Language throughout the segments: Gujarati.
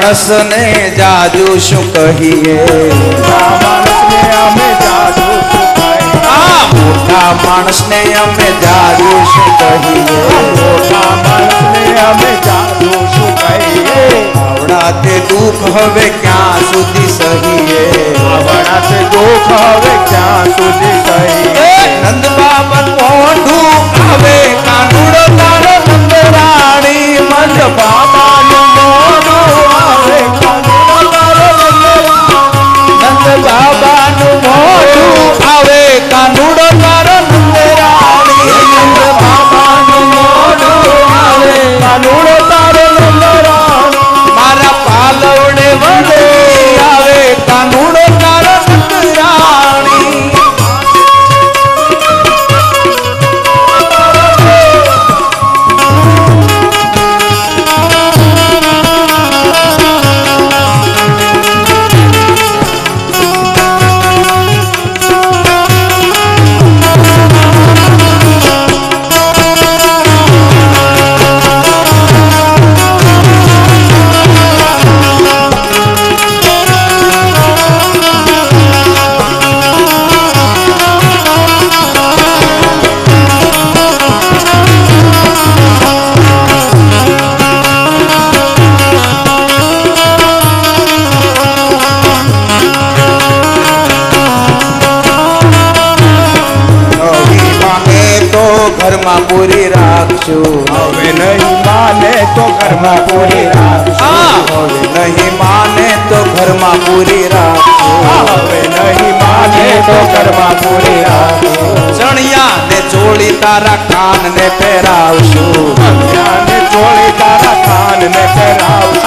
मानस ने जाजू शू कहिए, मानस ने अमे जाजू शू कहिए, मोटा मानस ने अमे जाजू शू कहिए, मोटा मानस ने अमे जाजू शू कहिए, आवड़ा ते दुख हवे क्या सुधी सहीए, आवड़ा ते दुख हवे क्या सुधी सहीए, नंद बाबा मोढू आवे कानूड़ो तारो नंद राणी, नंद बाबा नु मोढू आवे कानूड़ो तारो नंद राणी, नंद बाबा नु मोढू आवे कानूड़ो तारो नंद राणी, नंद बाबा नु मोढू आवे कानूड़ो तारो नंद राणी, मारा पालवड़े वड़े आवे कानूड़ो तारो नंद राणी। घर में पूरी राखशु, हवे नहीं माने तो घर में पूरी राखशु, हवे नहीं माने तो घर में पूरी राखशु, हवे नहीं माने तो घर में पूरी राखशु, चणिया ने चोली तारा कान ने पहरावशु, चणिया ने चोली तारा कान ने पहरावशु,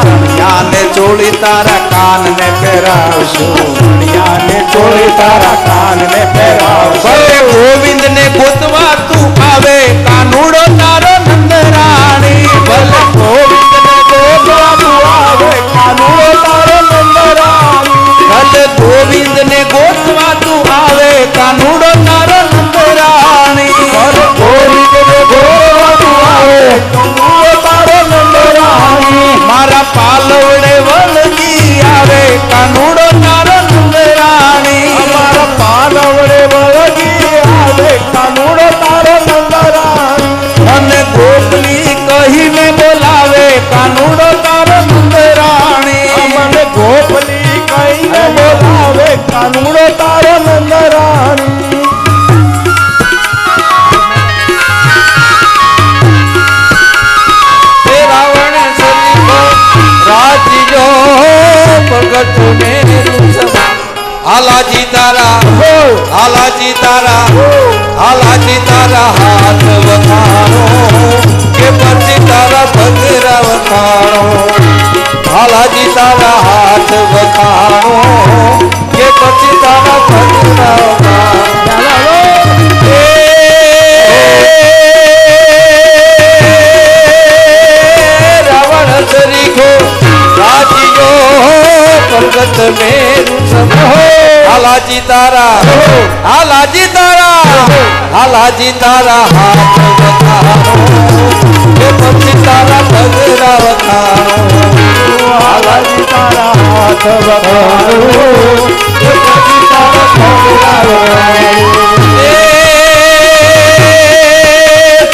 चणिया ने चोली तारा कान ने पहरावशु, चणिया ने चोली तारा कान ने पहरावशु, भले गोविंद ने गोतवा तू आवे कानूड़ो तारो नंद राणी, भले गोविंद ने गोतवा तू आवे कानूड़ो तारो नंद राणी, भले गोविंद ने गोतवा तू आवे कानूड़ो तारो नंद राणी, भले गोविंद ने गोतवा तू आवे कानूड़ो तारो नंद राणी, मारा पालवड़े वलगी आवे कानूड़ो तारो नंद राणी, हमारा पालवड़े वलगी आवे कानूड़ो तारो नंद राणी, मन गोपली कही में बोलावे कानूड़ो तारो नंद राणी, मन गोपली कही में बोलावे कानूड़ो तारो नंद राणी, रावण सलीको राजियो भगत मेरु समा, आलाजी तारा हो, आलाजी तारा हो, आलाजी तारा हाथ वखाणो के परची तारा भगरा वखाणो, आलाजी तारा हाथ वखाणो के परची तारा भगरा वखाणो, रावण सरीखो राजियो भगत मेरु समा, आलाजी तारा आलाजी तारा आलाजी तारा हाथ वखाणो के परची तारा भगरा वखाणो, आलाजी तारा हाथ वखाणो के परची तारा भगरा वखाणो,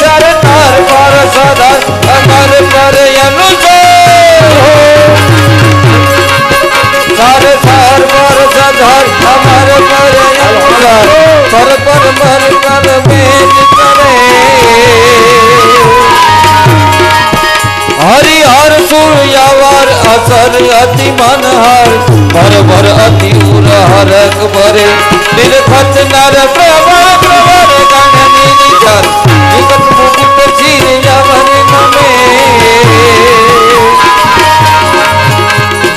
तार तार पर सदा अमर पर अनुजो, सारे सार पर सदा अमर पर अनुजो, पर मर कर मेज करे, हरि हर सूर्यावर असर अति मनहर, भर अति उर हरक भरे, निर्खत नर प्रवर प्रवर गण निजर, निकट मुकुट सिर यवन नमे,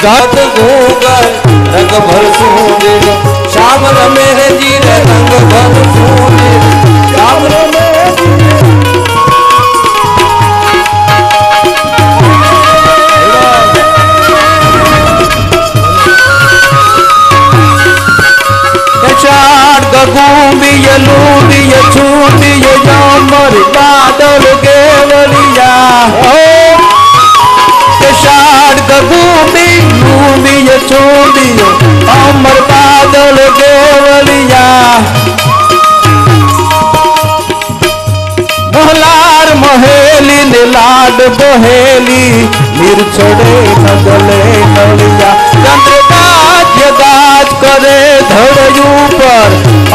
जात गोगर रंग भर सूंदर, श्याम रमे जी रंग भर सूंदर, श्याम रमे गूंबिय लूबिय छूबिय जामर बादल केवलिया, शाड़ घूमी घूमी छोड़ियो अमर बादल देवलिया मोहलार मोहेली ने लाड बहेली मीर छोड़े नगले नलिया चंद्र गाज करे धड़यू पर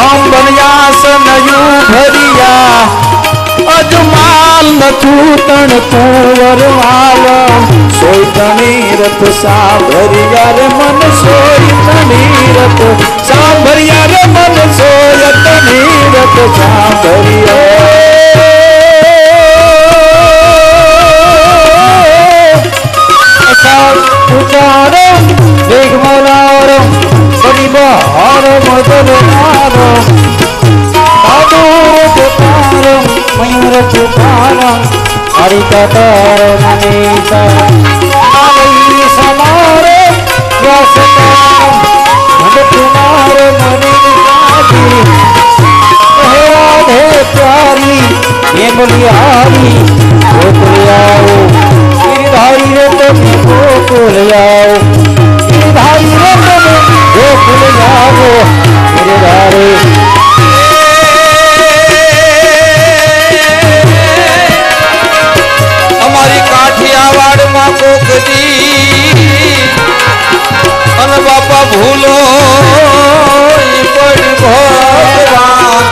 अंबनियासन यू भरिया अजमाल नथूतण कुंवर आलम सोई तनीरत सांभरिया रे मन सोई तनीरत सांभरिया रे मन सोई तनीरत सांभरिया उचारम मेघमलारम बड़ी बहार मदन नारम तारम मयूर पुकारम हरिकतर ननीता नाली समारे व्यासकारम मन कुमार मणिकाजी राधे प्यारी ये मुलियारी गोकुलियाओ गिरिधारी रे तुम्हें गोकुलियाओ गिरिधारी रे तुम्हें गोकुलियाओ गिरिधारी हमारी काठियावाड़ माँ कोकदी अन बापा भूलो बड़ी भगवान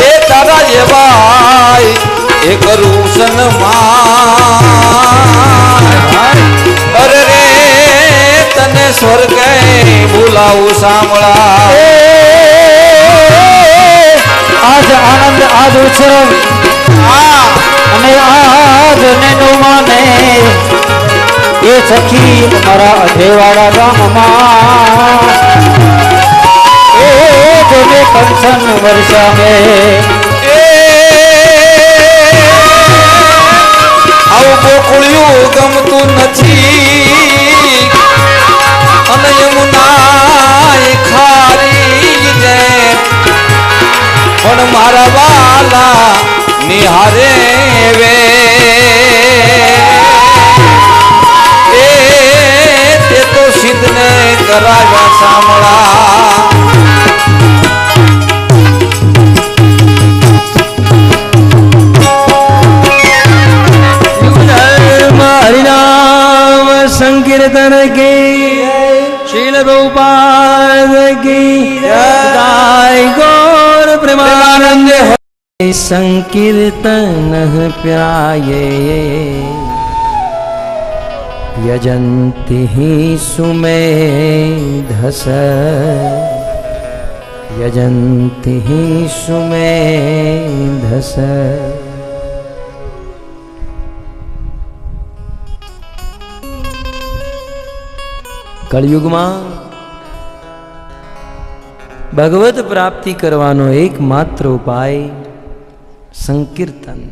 ए तारा ये भाई एक रूसन अरे रे तने स्वर्ग बुलाऊ सामला आज आनंद आज उत्सव અને આજ નેનો માને એ સખી મારા અધેવાડા ગામમાં એ જોને કંચન વર્ષા મે આવું ગોકુળિયું ગમતું નથી અને યમુના ખારી ને પણ મારા વાલા નિહારે વે એ તે તો સિદ્ધને કરાવ્યા સામળા हरिनाम संकीर्तन की शील रूपाद की गाय गौर प्रेमानंद संकीर्तन प्याये यजंति ही सुमेधस यजंति ही सुमेधस कलयुगમાં ભગવત પ્રાપ્તિ કરવાનો એકમાત્ર ઉપાય સંકીર્તન.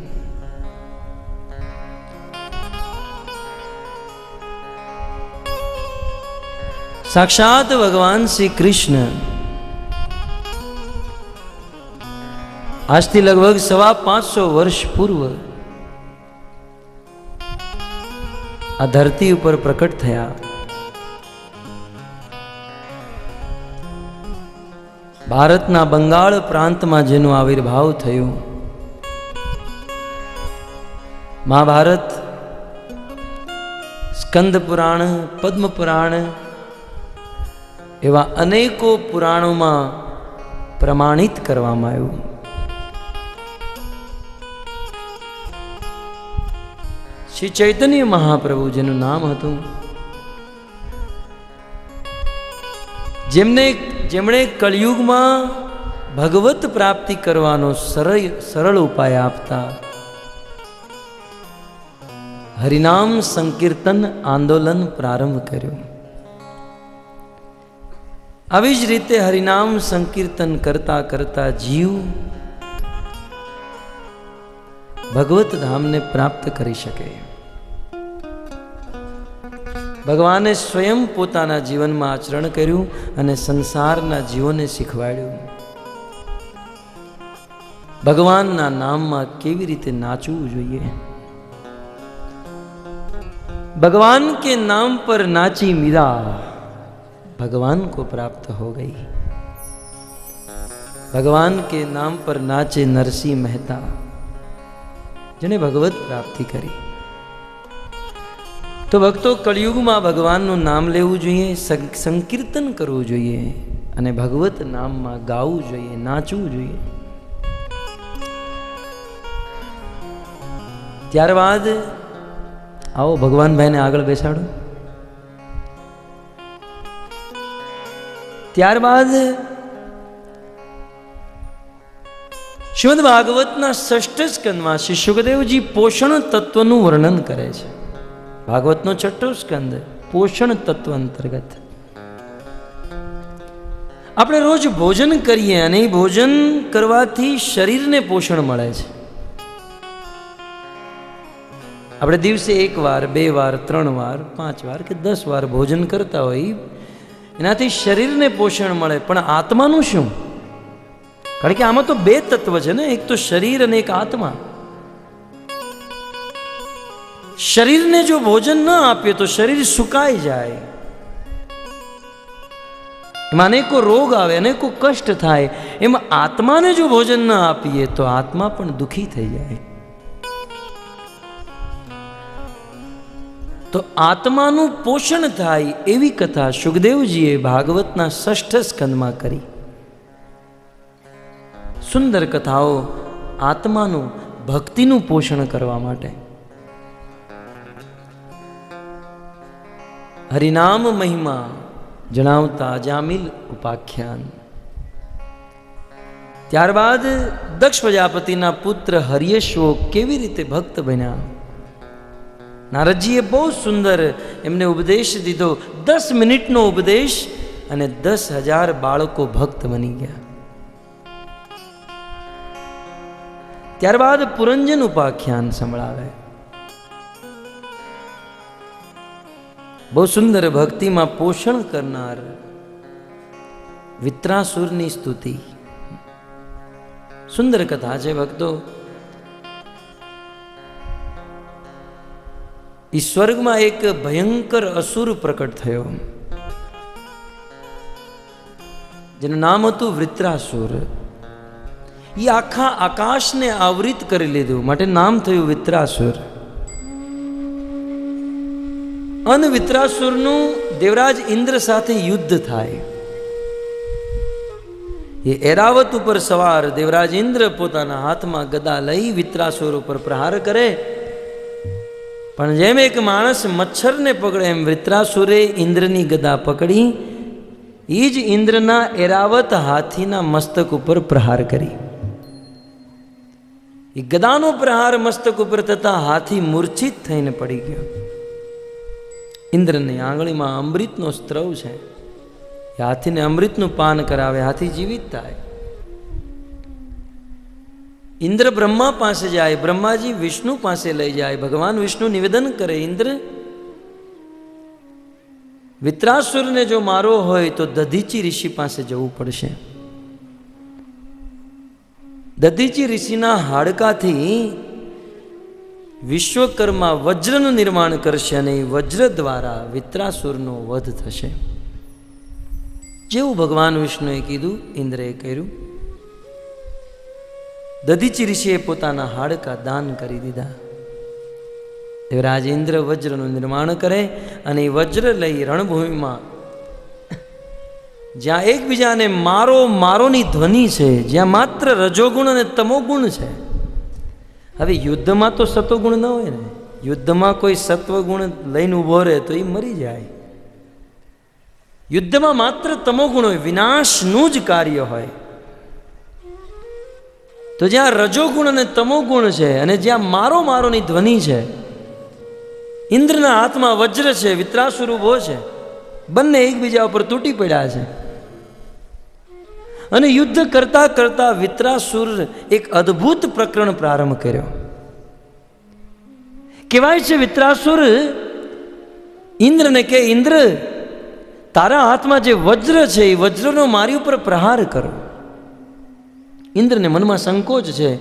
સાક્ષાત ભગવાન શ્રી કૃષ્ણ આજથી લગભગ 550 વર્ષ પૂર્વ આ ધરતી ઉપર પ્રકટ થયા. ભારતના બંગાળ પ્રાંતમાં જેનું આવિર્ભાવ થયું. મહાભારત, સ્કંદ પુરાણ, પદ્મ પુરાણ એવા અનેકો પુરાણોમાં પ્રમાણિત કરવામાં આવ્યું. શ્રી ચૈતન્ય મહાપ્રભુ જેનું નામ હતું, જેમણે કળિયુગમાં ભગવત પ્રાપ્તિ કરવાનો સરળ ઉપાય આપતા હરિનામ સંકીર્તન આંદોલન પ્રારંભ કર્યું. આવી જ રીતે હરિનામ સંકીર્તન કરતા કરતા જીવ ભગવત ધામને પ્રાપ્ત કરી શકે. ભગવાને સ્વયં પોતાના જીવનમાં આચરણ કર્યું અને સંસારના જીવોને શીખવાડ્યું ભગવાનના નામમાં કેવી રીતે નાચવું જોઈએ. भगवान के नाम पर नाची मीरा, भगवान को प्राप्त हो गई। भगवान के नाम पर नाचे नरसिंह मेहता, જેને ભગવત પ્રાપ્તિ કરી। તો ભક્તો, કળિયુગમાં ભગવાનનું નામ લેવું જોઈએ, સંકીર્તન કરવું જોઈએ અને ભગવત નામમાં ગાવું જોઈએ, નાચવું જોઈએ। ત્યારબાદ આવો ભગવાનભાઈને આગળ બેસાડો। ત્યારબાદ શ્રીમદ ભાગવતના 6ઠ સ્કંદમાં શ્રી સુખદેવજી પોષણ તત્વનું વર્ણન કરે છે। ભાગવતનો 6ઠો સ્કંદ પોષણ તત્વ અંતર્ગત આપણે રોજ ભોજન કરીએ અને એ ભોજન કરવાથી શરીરને પોષણ મળે છે। આપણે દિવસે 1 વાર, 2 વાર, 3 વાર, 5 વાર કે 10 વાર ભોજન કરતા હોય, એનાથી શરીરને પોષણ મળે, પણ આત્માનું શું? કારણ કે આમાં તો 2 તત્વ છે ને, એક તો શરીર અને એક આત્મા। શરીરને જો ભોજન ન આપીએ તો શરીર સુકાઈ જાય, એમાં અનેકો રોગ આવે, અનેકો કષ્ટ થાય। એમાં આત્માને જો ભોજન ન આપીએ તો આત્મા પણ દુઃખી થઈ જાય। તો આત્માનું પોષણ થાય એવી કથા સુખદેવજીએ ભાગવતના 6ઠ સ્કંદમાં કરી। સુંદર કથાઓ આત્માનું, ભક્તિનું પોષણ કરવા માટે। હરિનામ મહિમા જણાવતા જામિલ ઉપાખ્યાન। ત્યારબાદ દક્ષ પ્રજાપતિના પુત્ર હર્યશ્વો કેવી રીતે ભક્ત બન્યા, નારદજીએ બહુ સુંદર એમને ઉપદેશ દીધો। 10 મિનિટનો ઉપદેશ અને 10,000 બાળકો ભક્ત બની ગયા। ત્યારબાદ પુરંજન ઉપાખ્યાન સંભળાવે। બહુ સુંદર ભક્તિમાં પોષણ કરનાર વિત્રાસુરની સ્તુતિ, સુંદર કથા છે ભક્તો। ઈ સ્વર્ગમાં એક ભયંકર અસુર પ્રકટ થયો, જેનું નામ હતું વૃત્રાસુર। એ આખા આકાશને આવૃત કરી લીધું, માટે નામ થયું વિત્રાસુર। અન વિત્રાસુરનું દેવરાજ ઇન્દ્ર સાથે યુદ્ધ થાય। એ એરાવત ઉપર સવાર દેવરાજ ઇન્દ્ર પોતાના હાથમાં ગદા લઈ વિત્રાસુર ઉપર પ્રહાર કરે, પણ જેમ એક માણસ મચ્છરને પકડે એમ વૃત્રાસુરે ઇન્દ્રની ગદા પકડી, એ જ ઇન્દ્રના એરાવત હાથીના મસ્તક ઉપર પ્રહાર કરી। એ ગદાનો પ્રહાર મસ્તક ઉપર થતા હાથી મૂર્છિત થઈને પડી ગયો। ઇન્દ્રની આંગળીમાં અમૃતનો સ્ત્રવ છે, એ હાથીને અમૃતનું પાન કરાવે, હાથી જીવિત થાય। ઇન્દ્ર બ્રહ્મા પાસે જાય, બ્રહ્માજી વિષ્ણુ પાસે લઈ જાય, ભગવાન વિષ્ણુ નિવેદન કરે, ઇન્દ્ર વિત્રાસુરને જો મારો હોય તો દધીચી ઋષિ પાસે જવું પડશે। દધીચી ઋષિના હાડકાથી વિશ્વકર્મા વજ્રનું નિર્માણ કરશે અને એ વજ્ર દ્વારા વિત્રાસુરનો વધ થશે। જેવું ભગવાન વિષ્ણુએ કીધું ઇન્દ્રએ કર્યું। દધીચી ઋષિએ પોતાના હાડકા દાન કરી દીધા। દેવરાજ ઇન્દ્ર વજ્રનું નિર્માણ કરે અને એ વજ્ર લઈ રણભૂમિમાં, જ્યાં એકબીજાને મારો મારોની ધ્વનિ છે, જ્યાં માત્ર રજોગુણ અને તમોગુણ છે। હવે યુદ્ધમાં તો સતોગુણ ન હોય ને, યુદ્ધમાં કોઈ સત્વગુણ લઈને ઊભો રહે તો એ મરી જાય। યુદ્ધમાં માત્ર તમોગુણ હોય, વિનાશનું જ કાર્ય હોય। તો જ્યાં રજોગુણ અને તમોગુણ છે અને જ્યાં મારો મારોની ધ્વનિ છે, ઇન્દ્રના હાથમાં વજ્ર છે, વિત્રાસુર ઊભો છે, બંને એકબીજા ઉપર તૂટી પડ્યા છે। અને યુદ્ધ કરતા કરતા વિત્રાસુર એક અદ્ભુત પ્રકરણ પ્રારંભ કર્યો। કહેવાય છે વિત્રાસુર ઇન્દ્રને કે, ઇન્દ્ર તારા હાથમાં જે વજ્ર છે એ વજ્રનો મારી ઉપર પ્રહાર કરો। ઇન્દ્રને મનમાં સંકોચ છે,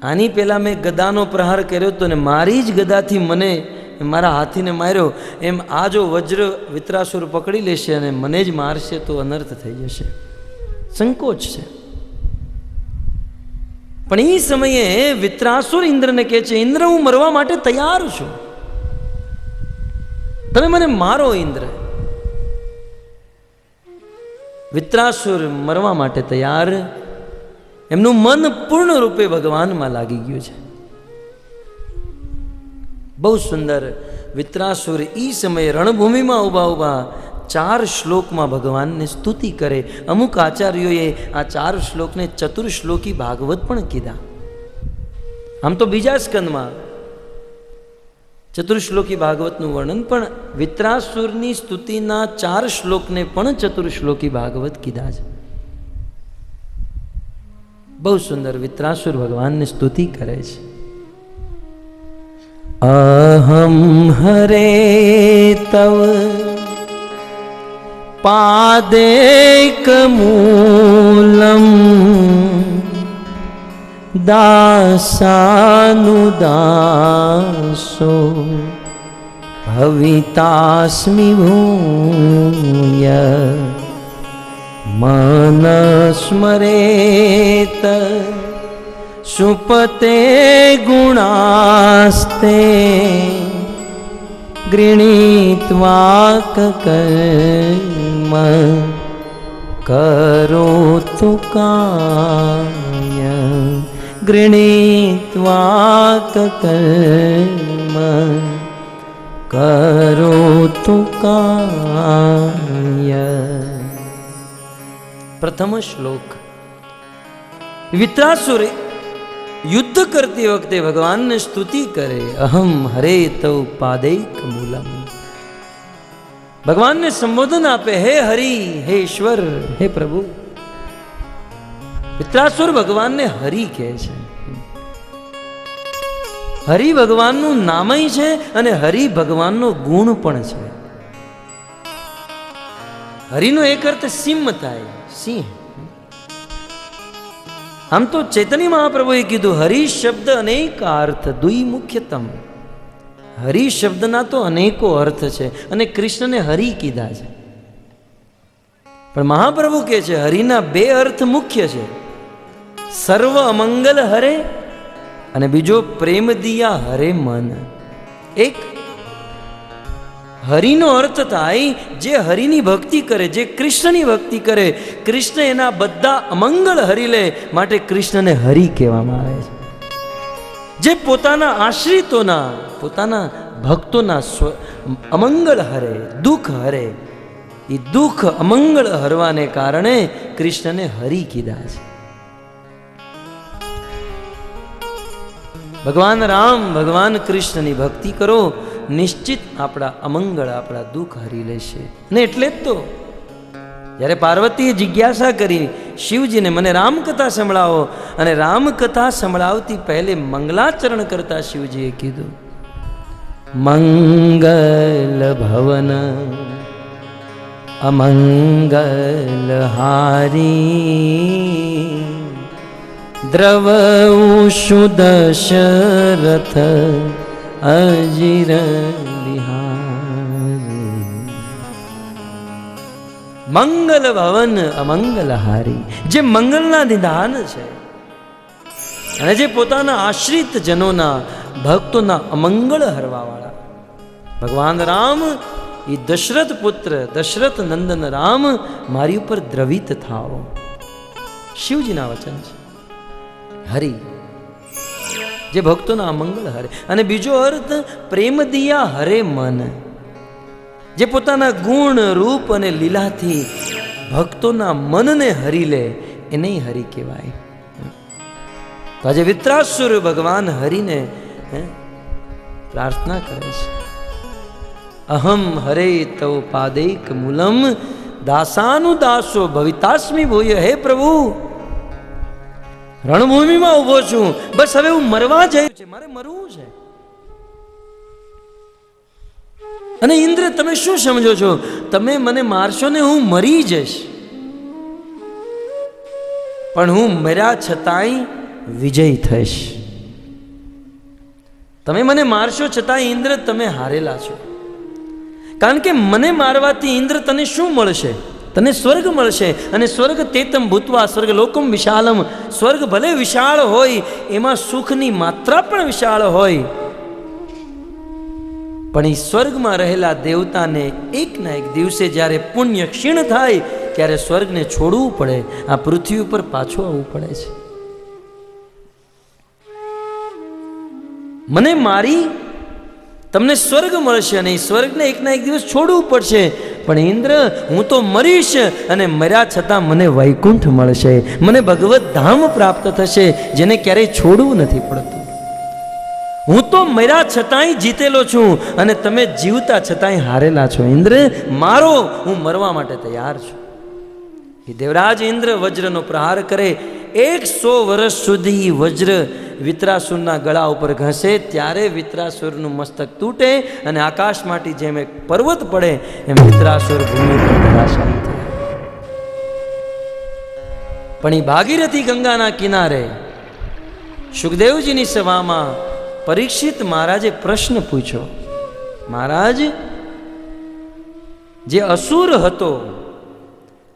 આની પહેલા મેં ગદાનો પ્રહાર કર્યો તો ને મારી જ ગદાથી મને મારા હાથીને માર્યો, એમ આ જો વજ્ર વિત્રાસુર પકડી લેશે અને મને જ મારશે તો અનર્થ થઈ જશે. સંકોચ છે. પણ એ સમયે વિત્રાસુર ઇન્દ્રને કહે છે, ઇન્દ્ર હું મરવા માટે તૈયાર છું, તમે મને મારો ઇન્દ્ર. વિત્રાસુર મરવા માટે તૈયાર, એમનું મન પૂર્ણ રૂપે ભગવાનમાં લાગી ગયું છે. બહુ સુંદર. વિત્રાસુર ઈ સમયે રણભૂમિમાં ઊભા ઊભા 4 શ્લોકમાં ભગવાનને સ્તુતિ કરે. અમુક આચાર્યોએ આ 4 શ્લોકને ચતુર્શ્લોકી ભાગવત પણ કીધા. આમ તો બીજા સ્કંદમાં ચતુર્શ્લોકી ભાગવતનું વર્ણન, પણ વિત્રાસુરની સ્તુતિના 4 શ્લોકને પણ ચતુર્શ્લોકી ભાગવત કીધા છે. બહુ સુંદર. વિત્રાસુર ભગવાનને સ્તુતિ કરે છે. અહમ હરે તવ પાદેક મૂલમ દાસાનુદાસો ભવિતાસ્મિ ભૂય મન સ્મરેત સુપતે ગુણાસ્તે ગૃણીત્વા કર્મ કરોતુ કાય ગૃણીત્વા કર્મ કરોતુ કાય. પ્રથમ શ્લોક. વિત્રાસુરે યુદ્ધ કરતી વખતે ભગવાનને સ્તુતિ કરે. અહમ હરે તવ પાદૈક મૂલમ. ભગવાનને સંબોધન આપે, હે હરિ, હે ઈશ્વર, હે પ્રભુ. વિત્રાસુર ભગવાનને હરિ કહે છે. હરિ ભગવાનનું નામય છે અને હરિ ભગવાનનો ગુણ પણ છે. હરિનો એક અર્થ સિંહ થાય, સિંહ. આમ તો ચૈતન્ય મહાપ્રભુએ કીધું, હરિ શબ્દ અનેક અર્થ દ્વિમુખ્યતમ. હરિ શબ્દના તો અનેકો અર્થ છે અને કૃષ્ણને હરિ કીધા છે. પણ મહાપ્રભુ કહે છે હરિના 2 અર્થ મુખ્ય છે. સર્વ અમંગલ હરે અને બીજો પ્રેમ દિયા હરે મન. એક હરિનો અર્થ થાય જે હરિની ભક્તિ કરે, જે કૃષ્ણની ભક્તિ કરે, કૃષ્ણ એના બધા અમંગળ હરી લે, માટે કૃષ્ણને હરિ કહેવામાં આવે છે. જે પોતાના આશ્રિતોના, પોતાના ભક્તોના અમંગળ હરે, દુઃખ હરે, એ દુઃખ અમંગળ હરવાને કારણે કૃષ્ણને હરિ કીધા છે. ભગવાન રામ, ભગવાન કૃષ્ણની ભક્તિ કરો, નિશ્ચિત આપણા અમંગળ, આપણા દુઃખ હરી લેશે. ને એટલે જ તો જ્યારે પાર્વતીએ જિજ્ઞાસા કરી શિવજીને, મને રામકથા સંભળાવો, અને રામકથા સંભળાવતી પહેલે મંગલાચરણ કરતા શિવજીએ કીધું, મંગલ ભવન અમંગલ હારી દ્રવ ઉષુ દશરથ અજીર બિહારી. મંગલ ભવન અમંગલ હારી, જે મંગલના નિધાન છે અને જે પોતાના આશ્રિત જનોના, ભક્તોના અમંગળ હરવા વાળા ભગવાન રામ, એ દશરથ પુત્ર, દશરથ નંદન રામ, મારી ઉપર દ્રવિત થાઓ. શિવજીના વચન છે. હરિ જે ભક્તોના અમંગળ હરે. અને બીજો અર્થ પ્રેમ દિયા હરે મન, જે પોતાના ગુણ, રૂપ અને લીલાથી ભક્તોના મનને હરી લે, એને હરિ કહેવાય. તો આજે વિત્રાસુર ભગવાન હરિને પ્રાર્થના કરે છે, અહમ હરે તવ પાદૈક મૂલમ દાસાનુદાસો ભવિતાસ્મિ ભૂય. હે પ્રભુ, રણભૂમિમાં ઉભો છું, બસ હવે હું મરવા જઈ છું, મારે મરવું છે. અને ઇન્દ્ર, તમે શું સમજો છો? તમે મને મારશો ને હું મરી જઈશ, પણ હું મર્યા છતાંય વિજય થઈશ. તમે મને મારશો છતાં ઇન્દ્ર તમે હારેલા છો. કારણ કે મને મારવાથી ઇન્દ્ર તને શું મળશે? તને સ્વર્ગ મળશે. અને સ્વર્ગ તેતમ ભૂતવા સ્વર્ગ લોકમ વિશાલમ. સ્વર્ગ ભલે વિશાળ હોય, એમાં સુખની માત્રા પણ વિશાળ હોય, પણ એ સ્વર્ગમાં રહેલા દેવતાને એકના એક દિવસે જ્યારે પુણ્ય ક્ષીણ થાય ત્યારે સ્વર્ગને છોડવું પડે, આ પૃથ્વી ઉપર પાછું આવવું પડે છે. મને મારી તમને સ્વર્ગ મળશે અને એ સ્વર્ગને એકના એક દિવસ છોડવું પડશે. પણ ઇન્દ્ર, હું તો મરીશ અને મર્યા છતાં મને વૈકુંઠ મળશે, મને ભગવત ધામ પ્રાપ્ત થશે, જેને ક્યારેય છોડવું નથી પડતું. હું તો મર્યા છતાંય જીતેલો છું અને તમે જીવતા છતાંય હારેલા છો. ઇન્દ્ર મારો, હું મરવા માટે તૈયાર છું. એ દેવરાજ ઇન્દ્ર વજ્રનો પ્રહાર કરે. 100 વર્ષ સુધી વજ્ર વિત્રાસુરના ગળા ઉપર ઘસે, ત્યારે વિત્રાસુરનું મસ્તક તૂટે અને આકાશમાંથી જેમ એક પર્વત પડે એમ વિત્રાસુર ભૂમિ પર ધરાશાયી થયા. પણ એ ભાગીરથી ગંગાના કિનારે સુખદેવજીની સભામાં પરીક્ષિત મહારાજે પ્રશ્ન પૂછ્યો. મહારાજ, જે અસુર હતો,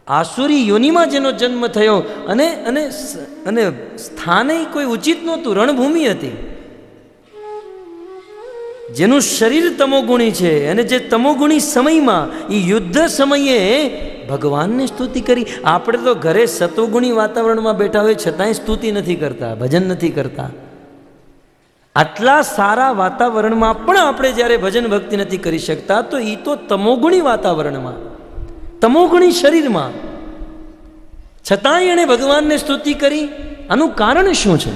આસુરી યોનિમાં જેનો જન્મ થયો અને અને અને સ્થાને કોઈ ઉચિત નહોતું, રણભૂમિ હતી, જેનું શરીર તમોગુણી છે, અને જે તમોગુણી સમયમાં એ યુદ્ધ સમયે ભગવાનને સ્તુતિ કરી. આપણે તો ઘરે સતોગુણી વાતાવરણમાં બેઠા હોય છતાંય સ્તુતિ નથી કરતા, ભજન નથી કરતા. આટલા સારા વાતાવરણમાં પણ આપણે જ્યારે ભજન ભક્તિ નથી કરી શકતા, તો એ તો તમોગુણી વાતાવરણમાં, તમોગુણી શરીરમાં, છતાંય એણે ભગવાનને સ્તુતિ કરી. આનું કારણ શું છે?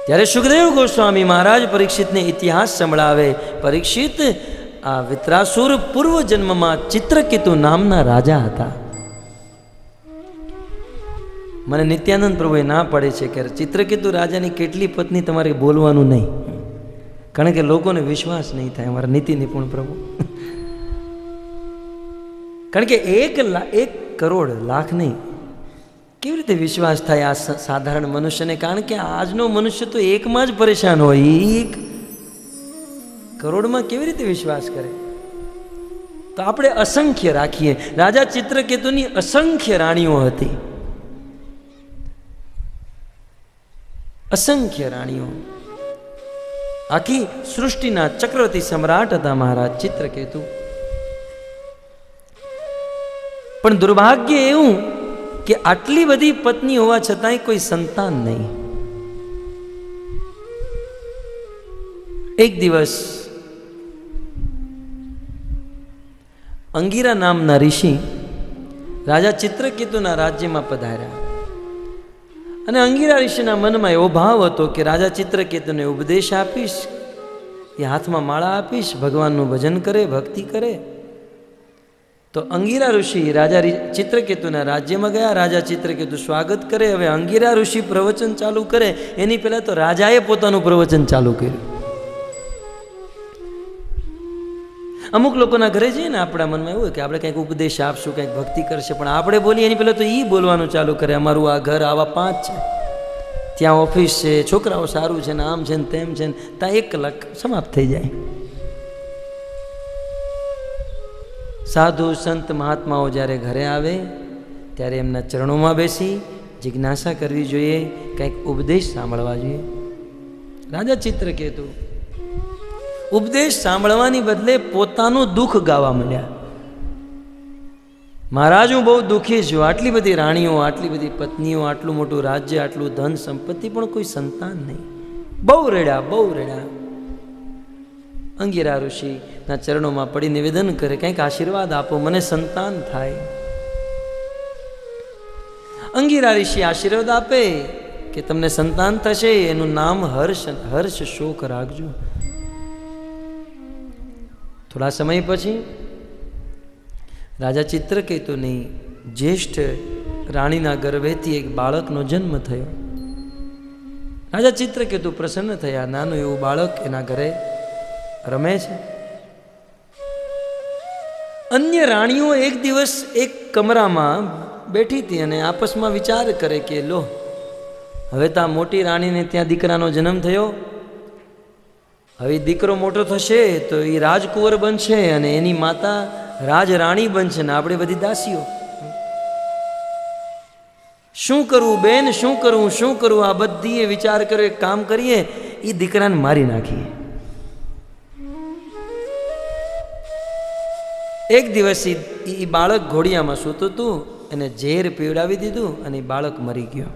ત્યારે સુખદેવ ગોસ્વામી મહારાજ પરીક્ષિતને ઇતિહાસ સંભળાવે. પરીક્ષિત, આ વિત્રાસુર પૂર્વ જન્મમાં ચિત્રકેતુ નામના રાજા હતા. મને નિત્યાનંદ પ્રભુએ ના પડે છે કે ચિત્રકેતુ રાજાની કેટલી પત્ની તમારે બોલવાનું નહીં, કારણ કે લોકોને વિશ્વાસ નહીં થાય. અમારા નીતિ નિપુણ પ્રભુ, કારણ કે 1 કરોડ લાખ નહીં, કેવી રીતે વિશ્વાસ થાય આ સાધારણ મનુષ્યને? કારણ કે આજનો મનુષ્ય તો એકમાં જ પરેશાન હોય, 1 કરોડમાં કેવી રીતે વિશ્વાસ કરે? તો આપણે અસંખ્ય રાખીએ. રાજા ચિત્રકેતુની અસંખ્ય રાણીઓ હતી, અસંખ્ય રાણીઓ. આખી સૃષ્ટિના ચક્રવર્તી સમ્રાટ હતા મહારાજ ચિત્રકેતુ. પણ દુર્ભાગ્ય એવું કે આટલી બધી પત્ની હોવા છતાંય કોઈ સંતાન નહીં. એક દિવસ અંગીરા નામના ઋષિ રાજા ચિત્રકેતુના રાજ્યમાં પધાર્યા. અને અંગીરા ઋષિના મનમાં એવો ભાવ હતો કે રાજા ચિત્રકેતુને ઉપદેશ આપીશ, એ હાથમાં માળા આપીશ, ભગવાનનું ભજન કરે, ભક્તિ કરે. તો અંગીરા ઋષિ રાજા ચિત્રકેતુના રાજ્યમાં ગયા. રાજા ચિત્રકેતુ સ્વાગત કરે. હવે અંગીરા ઋષિ પ્રવચન ચાલુ કરે એની પહેલા તો રાજાએ પોતાનું પ્રવચન ચાલુ કર્યું. અમુક લોકોના ઘરે જઈએ ને, આપણા મનમાં એવું હોય કે આપણે કંઈક ઉપદેશ આપશું, કંઈક ભક્તિ કરશે, પણ આપણે બોલીએ એની પહેલાં તો એ બોલવાનું ચાલુ કરે. અમારું આ ઘર આવા 5 છે, ત્યાં ઓફિસ છે, છોકરાઓ સારું છે ને, આમ છે ને તેમ છે ને, ત્યાં 1 કલાક સમાપ્ત થઈ જાય. સાધુ સંત મહાત્માઓ જ્યારે ઘરે આવે ત્યારે એમના ચરણોમાં બેસી જિજ્ઞાસા કરવી જોઈએ, કંઈક ઉપદેશ સાંભળવા જોઈએ. રાજા ચિત્રકેતુ ઉપદેશ સાંભળવાની બદલે પોતાનું દુઃખ ગાવા માંડ્યા. મહારાજ, હું બહુ દુઃખી છું, આટલી બધી રાણીઓ, આટલી બધી પત્નીઓ, આટલું મોટું રાજ્ય, આટલું ધન સંપત્તિ, પણ કોઈ સંતાન નહીં. બહુ રડ્યા, બહુ રડ્યા. અંગીરા ઋષિના ચરણોમાં પડી નિવેદન કરે, કંઈક આશીર્વાદ આપો, મને સંતાન થાય. અંગીરા ઋષિ આશીર્વાદ આપે કે તમને સંતાન થશે, એનું નામ હર્ષ શોક રાખજો. થોડા સમય પછી રાજા ચિત્રકેતુની જ્યેષ્ઠ રાણીના ગર્ભેથી એક બાળકનો જન્મ થયો. રાજા ચિત્રકેતુ પ્રસન્ન થયા. નાનું એવું બાળક એના ઘરે રમે છે. અન્ય રાણીઓ એક દિવસ એક કમરામાં બેઠી હતી અને આપસમાં વિચાર કરે કે લો, હવે તો આ મોટી રાણીને ત્યાં દીકરાનો જન્મ થયો. હવે દીકરો મોટો થશે તો એ રાજકુંવર બનશે અને એની માતા રાજરાણી બનશે ને આપણે બધી દાસીઓ. શું કરવું બેન, શું કરવું, શું કરવું? આ બધી વિચાર કર્યો. એક કામ કરીએ, એ દીકરાને મારી નાખીએ. એક દિવસ એ બાળક ઘોડિયામાં સૂતું હતું, એને ઝેર પીવડાવી દીધું અને એ બાળક મરી ગયો.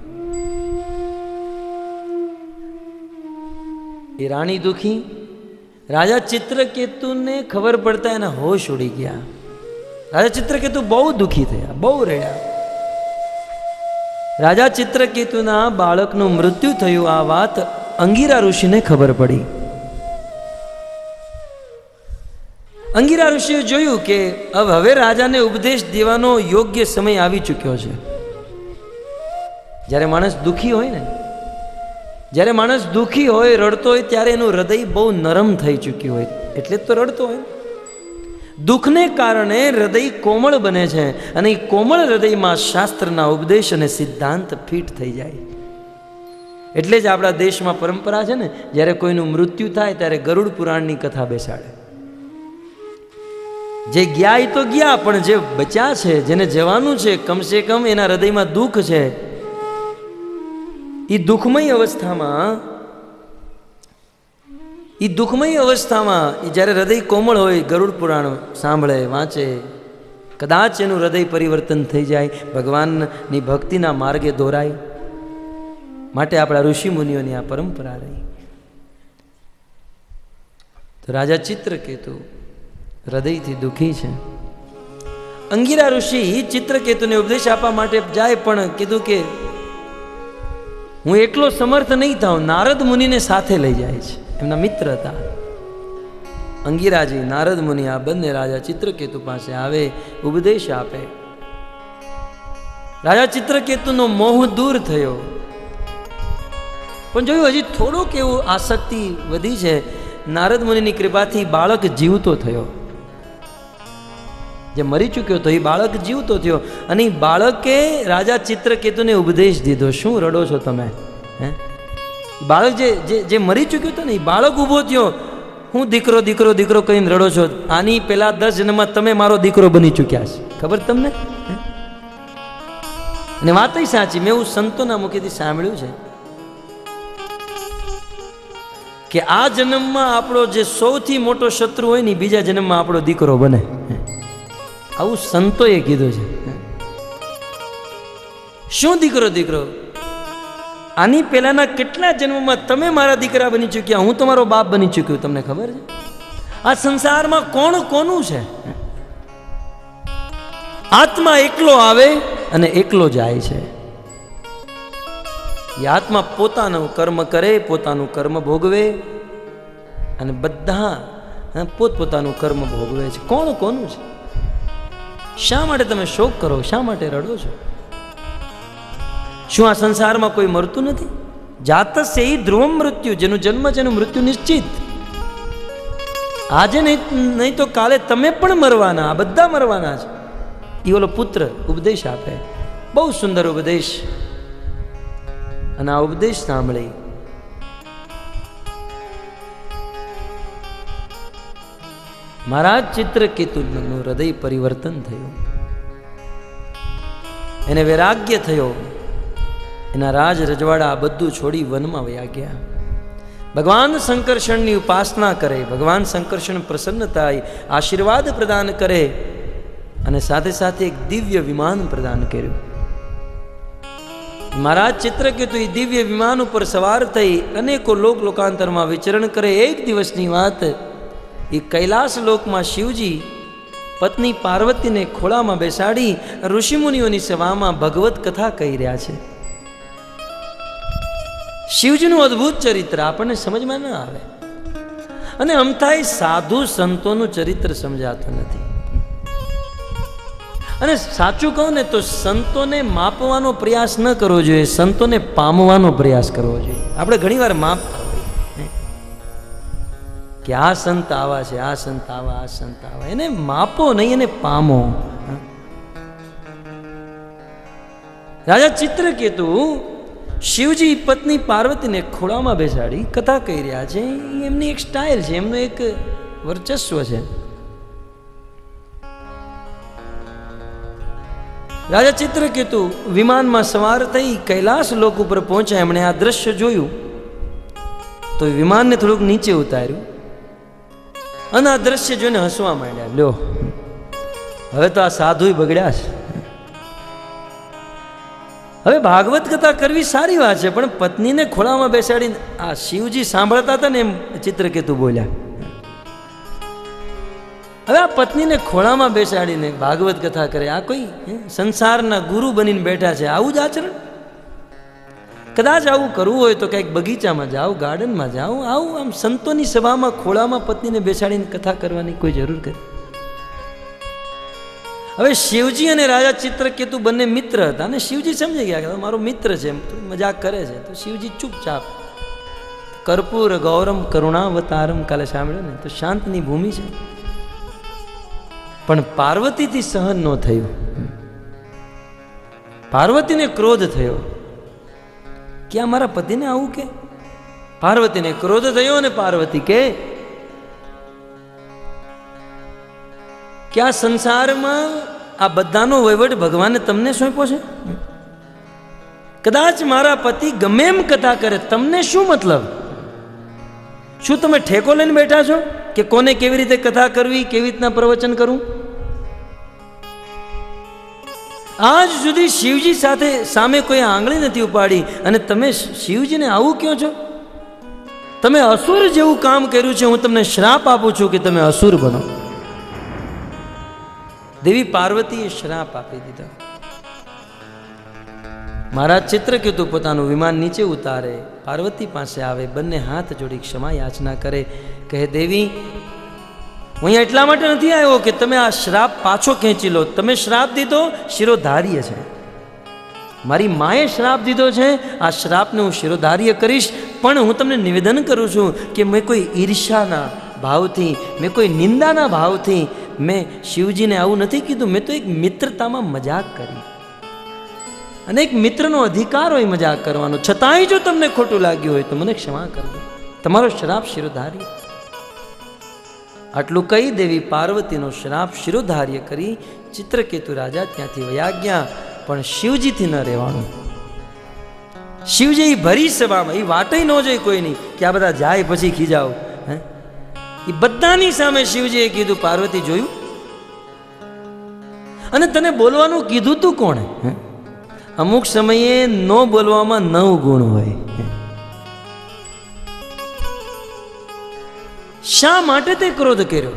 એ રાણી દુખી. રાજા ચિત્રકેતુને ખબર પડતા એના હોશ ઉડી ગયા. રાજા ચિત્રકેતુ બહુ દુખી થયા, બહુ રડ્યા. રાજા ચિત્રકેતુના બાળકનું મૃત્યુ થયું આ વાત અંગીરા ઋષિને ખબર પડી. અંગીરા ઋષિએ જોયું કે હવે રાજાને ઉપદેશ દેવાનો યોગ્ય સમય આવી ચૂક્યો છે. જ્યારે માણસ દુખી હોય ને, જ્યારે માણસ દુખી હોય, રડતો હોય, ત્યારે એનું હૃદય બહુ નરમ થઈ ચૂક્યું હોય, એટલે જ તો રડતો હોય. દુઃખને કારણે હૃદય કોમળ બને છે અને એ કોમળ હૃદયમાં શાસ્ત્રના ઉપદેશ અને સિદ્ધાંત ફિટ થઈ જાય. એટલે જ આપણા દેશમાં પરંપરા છે ને, જ્યારે કોઈનું મૃત્યુ થાય ત્યારે ગરુડ પુરાણની કથા બેસાડે. જે ગયા એ તો ગયા, પણ જે બચ્યા છે, જેને જવાનું છે, કમસે કમ એના હૃદયમાં દુઃખ છે, એ દુઃખમય અવસ્થામાં એ જ્યારે હૃદય કોમળ હોય, ગરુડ પુરાણ સાંભળે, વાંચે, કદાચ એનું હૃદય પરિવર્તન થઈ જાય, ભગવાનની ભક્તિના માર્ગે દોરાય. માટે આપણા ઋષિ મુનિઓની આ પરંપરા રહી. તો રાજા ચિત્રકેતુ હૃદયથી દુઃખી છે. અંગીરા ઋષિ ચિત્રકેતુને ઉપદેશ આપવા માટે જાય, પણ કીધું કે હું એકલો સમર્થ નહીં થાઉં. નારદ મુનિને સાથે લઈ જાય છે, એમના મિત્ર હતા અંગીરાજી, નારદ મુનિ. આ બંને રાજા ચિત્રકેતુ પાસે આવે, ઉપદેશ આપે. રાજા ચિત્રકેતુનો મોહ દૂર થયો, પણ જોયું હજી થોડોક એવું આસક્તિ વધી છે. નારદ મુનિની કૃપાથી બાળક જીવતો થયો. જે મરી ચૂક્યો હતો એ બાળક જીવતો થયો અને એ બાળકે રાજા ચિત્રકેતુને ઉપદેશ દીધો. શું રડો છો તમે? હે, બાળક જે મરી ચૂક્યો હતો ને એ બાળક ઊભો થયો. હું દીકરો દીકરો દીકરો કહીને રડો છો? આની પેલા 10 જન્મમાં તમે મારો દીકરો બની ચૂક્યા છે, ખબર તમને? અને વાત સાચી, મેં એવું સંતોના મુખેથી સાંભળ્યું છે કે આ જન્મમાં આપણો જે સૌથી મોટો શત્રુ હોય ને, બીજા જન્મમાં આપણો દીકરો બને. આવું સંતોએ કીધું છે. શું દીકરો દીકરો? આની પહેલાના કેટલા જન્મમાં તમે મારા દીકરા બની ચૂક્યા, હું તમારો બાપ બની ચૂક્યો. તમને ખબર છે આ સંસારમાં કોણ કોનું છે? આત્મા એકલો આવે અને એકલો જાય છે. એ આત્મા પોતાનું કર્મ કરે, પોતાનું કર્મ ભોગવે અને બધા પોતપોતાનું કર્મ ભોગવે છે. કોણ કોનું છે? શા માટે તમે શોક કરો? શા માટે રડો છો? શું આ સંસારમાં કોઈ મરતું નથી? જાતસ્ય હિ ધ્રુવમ મૃત્યુ, જેનું જન્મ છે એનું મૃત્યુ નિશ્ચિત. આજે નહીં તો કાલે તમે પણ મરવાના, આ બધા મરવાના છે. એ ઓલો પુત્ર ઉપદેશ આપે, બહુ સુંદર ઉપદેશ. અને આ ઉપદેશ સાંભળી મહારાજ ચિત્રકેતુનું હૃદય પરિવર્તન થયું. એને વૈરાગ્ય થયો. એના રાજ રજવાડા આ બધું છોડી વનમાં વયા ગયા. ભગવાન શંકરષણની ઉપાસના કરે, ભગવાન શંકરષણ પ્રસન્ન થાય, આશીર્વાદ પ્રદાન કરે અને સાથે સાથે એક દિવ્ય વિમાન પ્રદાન કર્યું. મહારાજ ચિત્રકેતુ એ દિવ્ય વિમાન ઉપર સવાર થઈ અનેકો લોકાંતરમાં વિચરણ કરે. એક દિવસની વાત, એ કૈલાસ લોકમાં શિવજી પત્ની પાર્વતીને ખોળામાં બેસાડી ઋષિમુનિઓની સભામાં ભગવત કથા કહી રહ્યા છે. શિવજીનું અદ્ભુત ચરિત્ર આપણને સમજમાં ન આવે અને અમથાય સાધુ સંતોનું ચરિત્ર સમજાતું નથી. અને સાચું કહું ને તો સંતોને માપવાનો પ્રયાસ ન કરવો જોઈએ, સંતોને પામવાનો પ્રયાસ કરવો જોઈએ. આપણે ઘણીવાર માપતા હોઈએ કે આ સંત આવા છે, આ સંત આવા, આ સંત આવા. એને માપો નહીં, એને પામો. રાજા ચિત્રકેતુ શિવજી પત્ની પાર્વતીને ખોળામાં બેસાડી કથા કહી રહ્યા છે. એમની એક સ્ટાઇલ છે, એમનું એક વર્ચસ્વ છે. રાજા ચિત્રકેતુ વિમાનમાં સવાર થઈ કૈલાસ લોક ઉપર પહોંચ્યા. એમણે આ દ્રશ્ય જોયું તો વિમાનને થોડુંક નીચે ઉતાર્યું અને આ દ્રશ્ય જોઈને હસવા માંડ્યા. લ્યો, હવે તો આ સાધુ બગડ્યા છે. હવે ભાગવત કથા કરવી સારી વાત છે, પણ પત્નીને ખોળામાં બેસાડીને આ શિવજી સાંભળતા હતા ને એમ ચિત્રકેતુ બોલ્યા. હવે આ પત્નીને ખોળામાં બેસાડીને ભાગવત કથા કરે, આ કોઈ સંસારના ગુરુ બનીને બેઠા છે? આવું જ આચરણ? કદાચ આવું કરવું હોય તો કંઈક બગીચામાં જાઓ, ગાર્ડનમાં જાઓ. આવું આમ સંતોની સભામાં ખોળામાં પત્નીને બેસાડીને કથા કરવાની કોઈ જરૂર કરી? હવે શિવજી અને રાજા ચિત્રકેતુ બંને મિત્ર હતા અને શિવજી સમજી ગયા કે મારો મિત્ર છે, મજાક કરે છે. તો શિવજી ચૂપચાપ, કર્પૂર ગૌરમ કરુણાવતારમ કાલે સાંભળ્યું ને, તો શાંતની ભૂમિ છે. પણ પાર્વતીથી સહન ન થયું. પાર્વતીને ક્રોધ થયો કે આ મારા પતિને આવું કે. પાર્વતીને ક્રોધ થયો અને પાર્વતી કે આ સંસારમાં આ બધાનો વહીવટ ભગવાને તમને સોંપ્યો છે. કદાચ મારા પતિ ગમે એમ કથા કરે, તમને શું મતલબ? શું તમે ઠેકો લઈને બેઠા છો કે કોને કેવી રીતે કથા કરવી, કેવી રીતના પ્રવચન કરવું? આજ સુધી શિવજી સાથે સામે કોઈ આંગળી નથી ઉપાડી અને તમે શિવજીને આવું કહો છો? તમે અસુર જેવું કામ કર્યું છે. હું તમને શ્રાપ આપું છું કે તમે અસુર બનો. દેવી પાર્વતીએ શ્રાપ આપી દીધા. મહારાજ ચિત્રકેતુ પોતાનું વિમાન નીચે ઉતારે, પાર્વતી પાસે આવે, બંને હાથ જોડી ક્ષમા યાચના કરે, કહે દેવી હું અહીંયા એટલા માટે નથી આવ્યો કે તમે આ શ્રાપ પાછો ખેંચી લો. તમે શ્રાપ દીધો શિરોધાર્ય છે. મારી માએ શ્રાપ દીધો છે, આ શ્રાપને હું શિરોધાર્ય કરીશ. પણ હું તમને નિવેદન કરું છું કે મેં કોઈ ઈર્ષાના ભાવથી, મેં કોઈ નિંદાના ભાવથી મેં શિવજીને આવું નથી કીધું. મેં તો એક મિત્રતામાં મજાક કરી અને એક મિત્રનો અધિકાર હોય મજાક કરવાનો. છતાંય જો તમને ખોટું લાગ્યું હોય તો મને ક્ષમા કરજો. તમારો શ્રાપ શિરોધાર્ય. આટલું કહી દેવી પાર્વતીનો શ્રાપ શિરોધાર્ય કરી ચિત્રકેતુ રાજા ત્યાંથી વયા ગયા. પણ શિવજીથી ન રહેવાનું. શિવજી ભરી સભામાં એ વાટઈ ન જોઈ કોઈની કે આ બધા જાય પછી ખીજાવ. એ બધાની સામે શિવજીએ કીધું પાર્વતી જોયું? અને તને બોલવાનું કીધું તું કોણે? અમુક સમયે ન બોલવામાં 9 ગુણ હોય. શા માટે તે ક્રોધ કર્યો?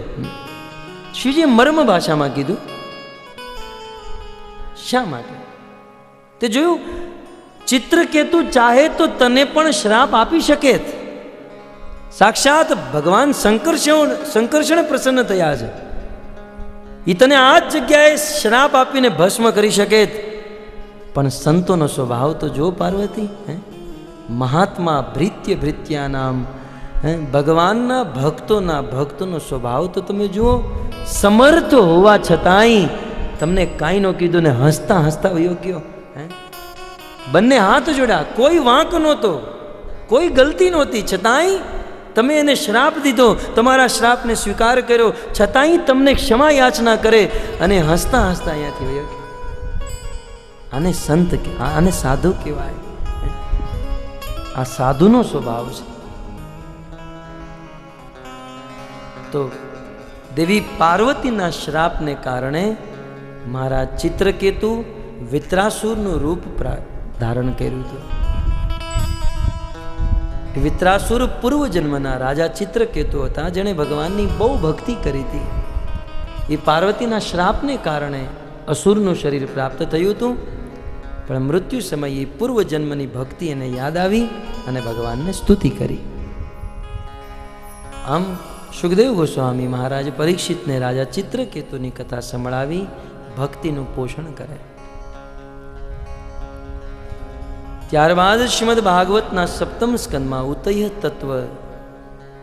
શિવજીએ મર્મ ભાષામાં કીધું. શા માટે? તે જોયું, ચિત્રકેતુ ચાહે તો તને પણ શ્રાપ આપી શકે. સાક્ષાત ભગવાન શંકર્ષણ પ્રસન્ન થયા છે. એ તને આ જ જગ્યાએ શ્રાપ આપીને ભસ્મ કરી શકે. પણ સંતોનો સ્વભાવ તો જો પાર્વતી. મહાત્મા ભૃત્ય ભૃત્યાનામ, ભગવાનના ભક્તોનો સ્વભાવ તો તમે જુઓ. સમર્થ હોવા છતાંય તમને કાંઈ ન કીધું ને હસતા હસતા વયો ગયો. બંને હાથ જોડ્યા, કોઈ વાંક નહોતો, કોઈ ગલતી નહોતી, છતાંય તમે એને શ્રાપ દીધો, તમારા શ્રાપને સ્વીકાર કર્યો, છતાંય તમને ક્ષમા યાચના કરે અને હસતા હસતા અહીંયાથી વયો ગયો. આને સંત, આને સાધુ કહેવાય. આ સાધુનો સ્વભાવ છે. તો દેવી પાર્વતીના શ્રાપને કારણે મહારાજ ચિત્રકેતુ વિત્રાસુરનું રૂપ ધારણ કર્યું હતું. વિત્રાસુર પૂર્વજન્મના રાજા ચિત્રકેતુ હતા, જેણે ભગવાનની બહુ ભક્તિ કરી હતી. એ પાર્વતીના શ્રાપને કારણે અસુરનું શરીર પ્રાપ્ત થયું હતું. પણ મૃત્યુ સમયે પૂર્વજન્મની ભક્તિ એને યાદ આવી અને ભગવાનને સ્તુતિ કરી. આમ સુખદેવ ગોસ્વામી મહારાજ પરીક્ષિતને રાજા ચિત્રકેતુની કથા સંભળાવી ભક્તિનું પોષણ કરે. ત્યારબાદ શ્રીમદ ભાગવતના 7મ સ્કંદમાં ઉતય તત્વ,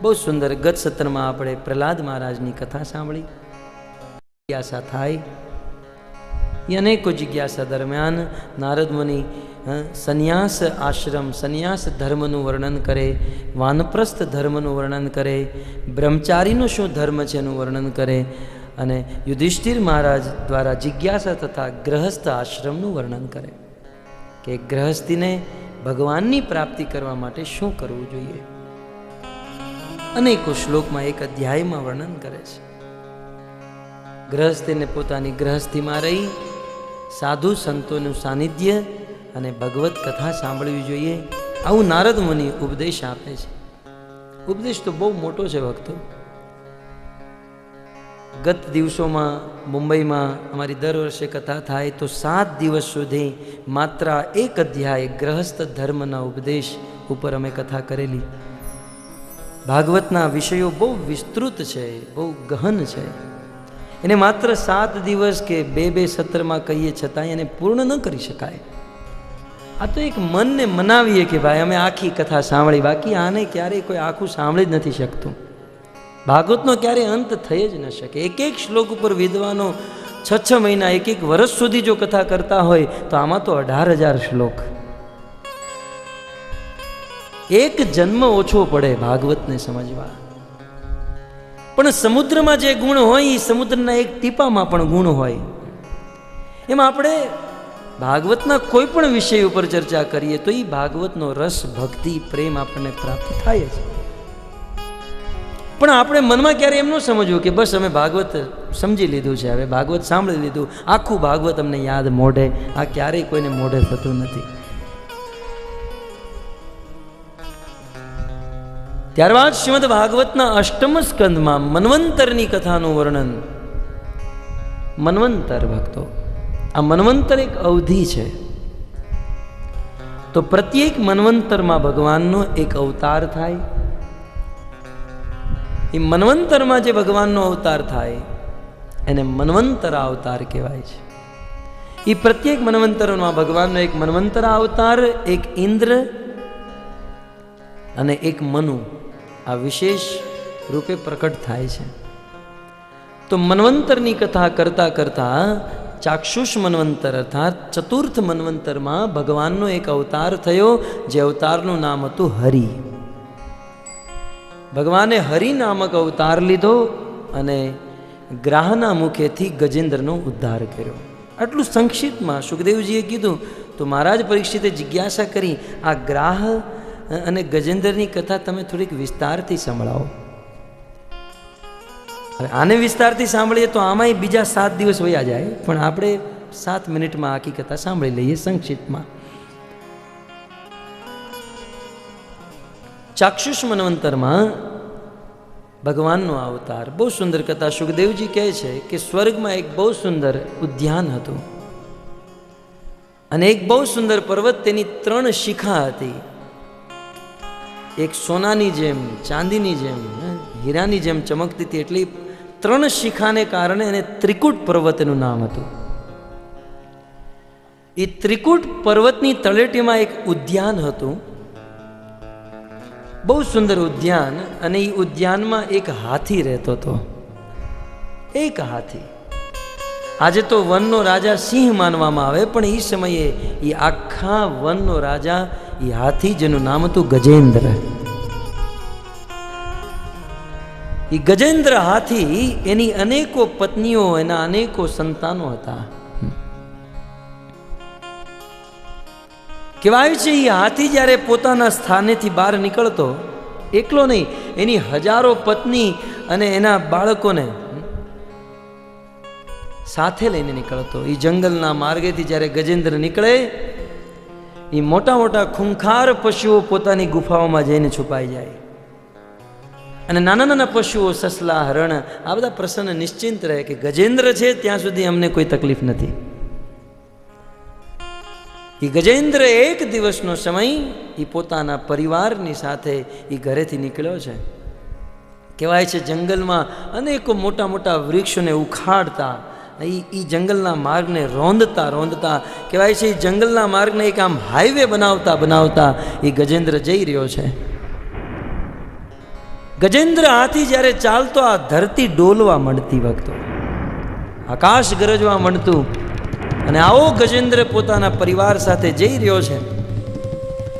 બહુ સુંદર. ગત સત્રમાં આપણે પ્રહલાદ મહારાજની કથા સાંભળી. આશા થાય એ અનેકો જિજ્ઞાસા દરમિયાન નારદ મુનિ સંન્યાસ આશ્રમ સંન્યાસ ધર્મનું વર્ણન કરે, વાનપ્રસ્થ ધર્મનું વર્ણન કરે, બ્રહ્મચારીનો શું ધર્મ છે એનું વર્ણન કરે અને યુધિષ્ઠિર મહારાજ દ્વારા જિજ્ઞાસા તથા ગ્રહસ્થ આશ્રમનું વર્ણન કરે કે ગ્રહસ્થીને ભગવાનની પ્રાપ્તિ કરવા માટે શું કરવું જોઈએ. અનેકો શ્લોકમાં એક અધ્યાયમાં વર્ણન કરે છે. ગ્રહસ્થીને પોતાની ગ્રહસ્થીમાં રહી સાધુ સંતોનું સાનિધ્ય અને ભગવત કથા સાંભળવી જોઈએ, આવું નારદ મુનિ ઉપદેશ આપે છે. ઉપદેશ તો બહુ મોટો છે ભક્તો. ગત દિવસોમાં મુંબઈમાં અમારી દર વર્ષે કથા થાય તો 7 દિવસ સુધી માત્ર એક અધ્યાય ગ્રહસ્થ ધર્મના ઉપદેશ ઉપર અમે કથા કરેલી. ભાગવતના વિષયો બહુ વિસ્તૃત છે, બહુ ગહન છે. એને માત્ર 7 દિવસ કે 2 સત્રમાં કહીએ છતાંય એને પૂર્ણ ન કરી શકાય. આ તો એક મનને મનાવીએ કે ભાઈ અમે આખી કથા સાંભળી, બાકી આને ક્યારેય કોઈ આખું સાંભળી જ નથી શકતું. ભાગવતનો ક્યારેય અંત થઈ જ ન શકે. એક એક શ્લોક ઉપર વિદ્વાનો 6 મહિના 1 વર્ષ સુધી જો કથા કરતા હોય તો આમાં તો 18,000 શ્લોક. એક જન્મ ઓછો પડે ભાગવતને સમજવા. પણ સમુદ્રમાં જે ગુણ હોય એ સમુદ્રના એક ટીપામાં પણ ગુણ હોય. એમાં આપણે ભાગવતના કોઈ પણ વિષય ઉપર ચર્ચા કરીએ તો એ ભાગવતનો રસ, ભક્તિ, પ્રેમ આપણને પ્રાપ્ત થાય છે. પણ આપણે મનમાં ક્યારે એમ ન સમજવું કે બસ અમે ભાગવત સમજી લીધું છે, હવે ભાગવત સાંભળી લીધું, આખું ભાગવત અમને યાદ મોઢે. આ ક્યારેય કોઈને મોઢે થતું નથી. ત્યારબાદ શ્રીમદ ભાગવતના 8મ સ્કંદમાં મન્વંતરની કથાનું વર્ણન. મન્વંતર ભક્તો, આ મન્વંતર એક અવધિ છે. તો પ્રત્યેક મન્વંતરમાં ભગવાનનો એક અવતાર થાય. એ મન્વંતરમાં જે ભગવાનનો અવતાર થાય એને મન્વંતરા અવતાર કહેવાય છે. એ પ્રત્યેક મન્વંતરમાં ભગવાનનો એક મન્વંતરા અવતાર, એક ઇન્દ્ર અને એક મનુ આ વિશેષ રૂપે પ્રકટ થાય છે. તો મન્વંતરની કથા કરતા કરતા ચાક્ષુષ મન્વંતર અર્થાત ચતુર્થ મન્વંતરમાં ભગવાનનો એક અવતાર થયો, જે અવતારનું નામ હતું હરિ. ભગવાને હરિ નામક અવતાર લીધો અને ગ્રાહના મુખેથી ગજેન્દ્રનો ઉદ્ધાર કર્યો. આટલું સંક્ષિપ્તમાં સુખદેવજીએ કીધું તો મહારાજ પરીક્ષિતે જિજ્ઞાસા કરી, આ ગ્રાહ અને ગજેન્દ્રની કથા તમે થોડીક વિસ્તારથી સંભળાવો. હવે આને વિસ્તારથી સાંભળીએ તો આમાંય બીજા 7 દિવસ વયા જાય, પણ આપણે 7 મિનિટમાં આખી કથા સાંભળી લઈએ સંક્ષિપ્તમાં. ચાક્ષુષ મન્વંતરમાં ભગવાનનો અવતાર, બહુ સુંદર કથા. સુખદેવજી કહે છે કે સ્વર્ગમાં એક બહુ સુંદર ઉદ્યાન હતું અને એક બહુ સુંદર પર્વત, તેની 3 શિખા હતી. એક સોનાની જેમ, ચાંદીની જેમ, હીરાની જેમ ચમકતી હતી. એટલે 3 શિખાને કારણે એને ત્રિકૂટ પર્વત એનું નામ હતું. એ ત્રિકૂટ પર્વતની તળેટીમાં એક ઉદ્યાન હતું, બહુ સુંદર ઉદ્યાન. અને એ ઉદ્યાનમાં એક હાથી રહેતો હતો. એક હાથી. આજે તો વનનો રાજા સિંહ માનવામાં આવે, પણ એ સમયે એ આખા વનનો રાજા એ હાથી, જેનું નામ હતું ગજેન્દ્ર. એ ગજેન્દ્ર હાથી, એની અનેકો પત્નીઓ, એના અનેકો સંતાનો હતા. કહેવાય છે એ હાથી જ્યારે પોતાના સ્થાનેથી બહાર નીકળતો, એકલો નહીં, એની હજારો પત્ની અને એના બાળકોને સાથે લઈને નીકળતો. એ જંગલના માર્ગેથી જ્યારે ગજેન્દ્ર નીકળે, એ મોટા મોટા ખૂંખાર પશુઓ પોતાની ગુફાઓમાં જઈને છુપાઈ જાય અને નાના નાના પશુઓ, સસલા, હરણ, આ બધા પ્રસન્ન નિશ્ચિંત રહે કે ગજેન્દ્ર છે ત્યાં સુધી અમને કોઈ તકલીફ નથી. એ ગજેન્દ્ર એક દિવસનો સમય એ પોતાના પરિવારની સાથે એ ઘરેથી નીકળ્યો છે. કહેવાય છે જંગલમાં અનેકો મોટા મોટા વૃક્ષોને ઉખાડતા, એ જંગલના માર્ગને રોંદતા રોંદતા, કહેવાય છે એ જંગલના માર્ગને એક આમ હાઈવે બનાવતા બનાવતા એ ગજેન્દ્ર જઈ રહ્યો છે. ગજેન્દ્ર હાથી જ્યારે ચાલતો, આ ધરતી ડોલવા માંડતી, વખતો આકાશ ગરજવા માંડતું અને આવો ગજેન્દ્ર પોતાના પરિવાર સાથે જઈ રહ્યો છે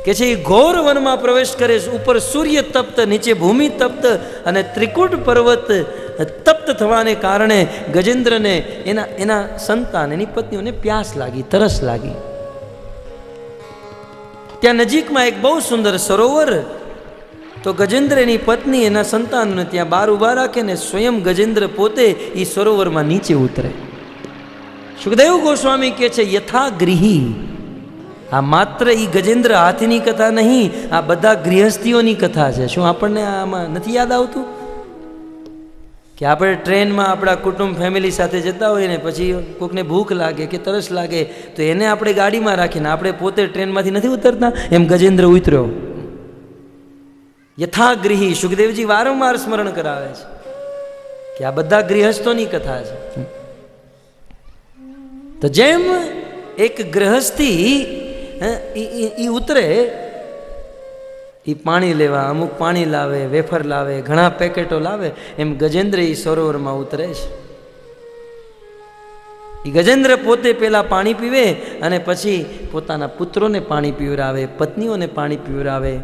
કે છે એ ઘોર વનમાં પ્રવેશ કરે છે. ઉપર સૂર્ય તપ્ત, નીચે ભૂમિ તપ્ત અને ત્રિકૂટ પર્વત તપ્ત થવાને કારણે ગજેન્દ્રને એના સંતાન, એની પત્નીઓને પ્યાસ લાગી, તરસ લાગી. ત્યાં નજીકમાં એક બહુ સુંદર સરોવર. તો ગજેન્દ્ર, એની પત્ની, એના સંતાનોને ત્યાં બહાર ઊભા રાખે ને સ્વયં ગજેન્દ્ર પોતે એ સરોવરમાં નીચે ઉતરે. સુખદેવ ગોસ્વામી કહે છે યથાગૃહી. આ માત્ર એ ગજેન્દ્ર હાથીની કથા નહીં, આ બધા ગૃહસ્થીઓની કથા છે. શું આપણને આમાં નથી યાદ આવતું કે આપણે ટ્રેનમાં આપણા કુટુંબ ફેમિલી સાથે જતા હોય ને પછી કોઈકને ભૂખ લાગે કે તરસ લાગે તો એને આપણે ગાડીમાં રાખીને આપણે પોતે ટ્રેનમાંથી નથી ઉતરતા? એમ ગજેન્દ્ર ઉતર્યો. યથાગૃહી સુખદેવજી વારંવાર સ્મરણ કરાવે છે કે આ બધા ગૃહસ્થોની કથા છે. તો જેમ એક ગૃહસ્થી ઈ ઉતરે, એ પાણી લેવા અમુક પાણી લાવે, વેફર લાવે, ઘણા પેકેટો લાવે, એમ ગજેન્દ્ર એ સરોવરમાં ઉતરે છે. એ ગજેન્દ્ર પોતે પેલા પાણી પીવે અને પછી પોતાના પુત્રોને પાણી પીવરાવે, પત્નીઓને પાણી પીવરાવે.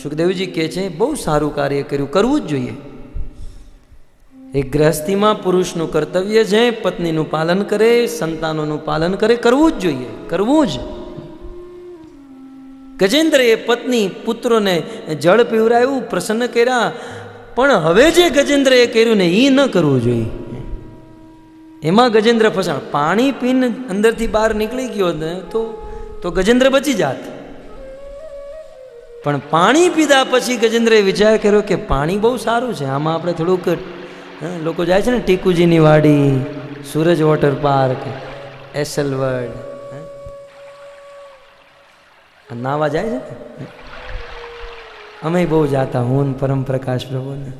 સુખદેવજી કહે છે બહુ સારું કાર્ય કર્યું, કરવું જ જોઈએ. એક ગૃહસ્થીમાં પુરુષનું કર્તવ્ય છે પત્નીનું પાલન કરે, સંતાનોનું પાલન કરે, કરવું જ જોઈએ, કરવું જ. ગજેન્દ્ર એ પત્ની પુત્રોને જળ પીવરાયું, પ્રસન્ન કર્યા. પણ હવે જે ગજેન્દ્ર એ કર્યું ને એ ન કરવું જોઈએ. એમાં ગજેન્દ્ર ફસાણ. પાણી પીને અંદરથી બહાર નીકળી ગયો ને તો ગજેન્દ્ર બચી જાત. પણ પાણી પીધા પછી ગજેન્દ્રએ વિચાર કર્યો કે પાણી બહુ સારું છે, આમાં આપણે થોડુંક, લોકો જાય છે ને ટીકુજીની વાડી, સૂરજ વોટર પાર્ક, એસએલ વર્લ્ડ, નાવા જાય છે. અમે બહુ જાતા, હું પરમ પ્રકાશ પ્રભુને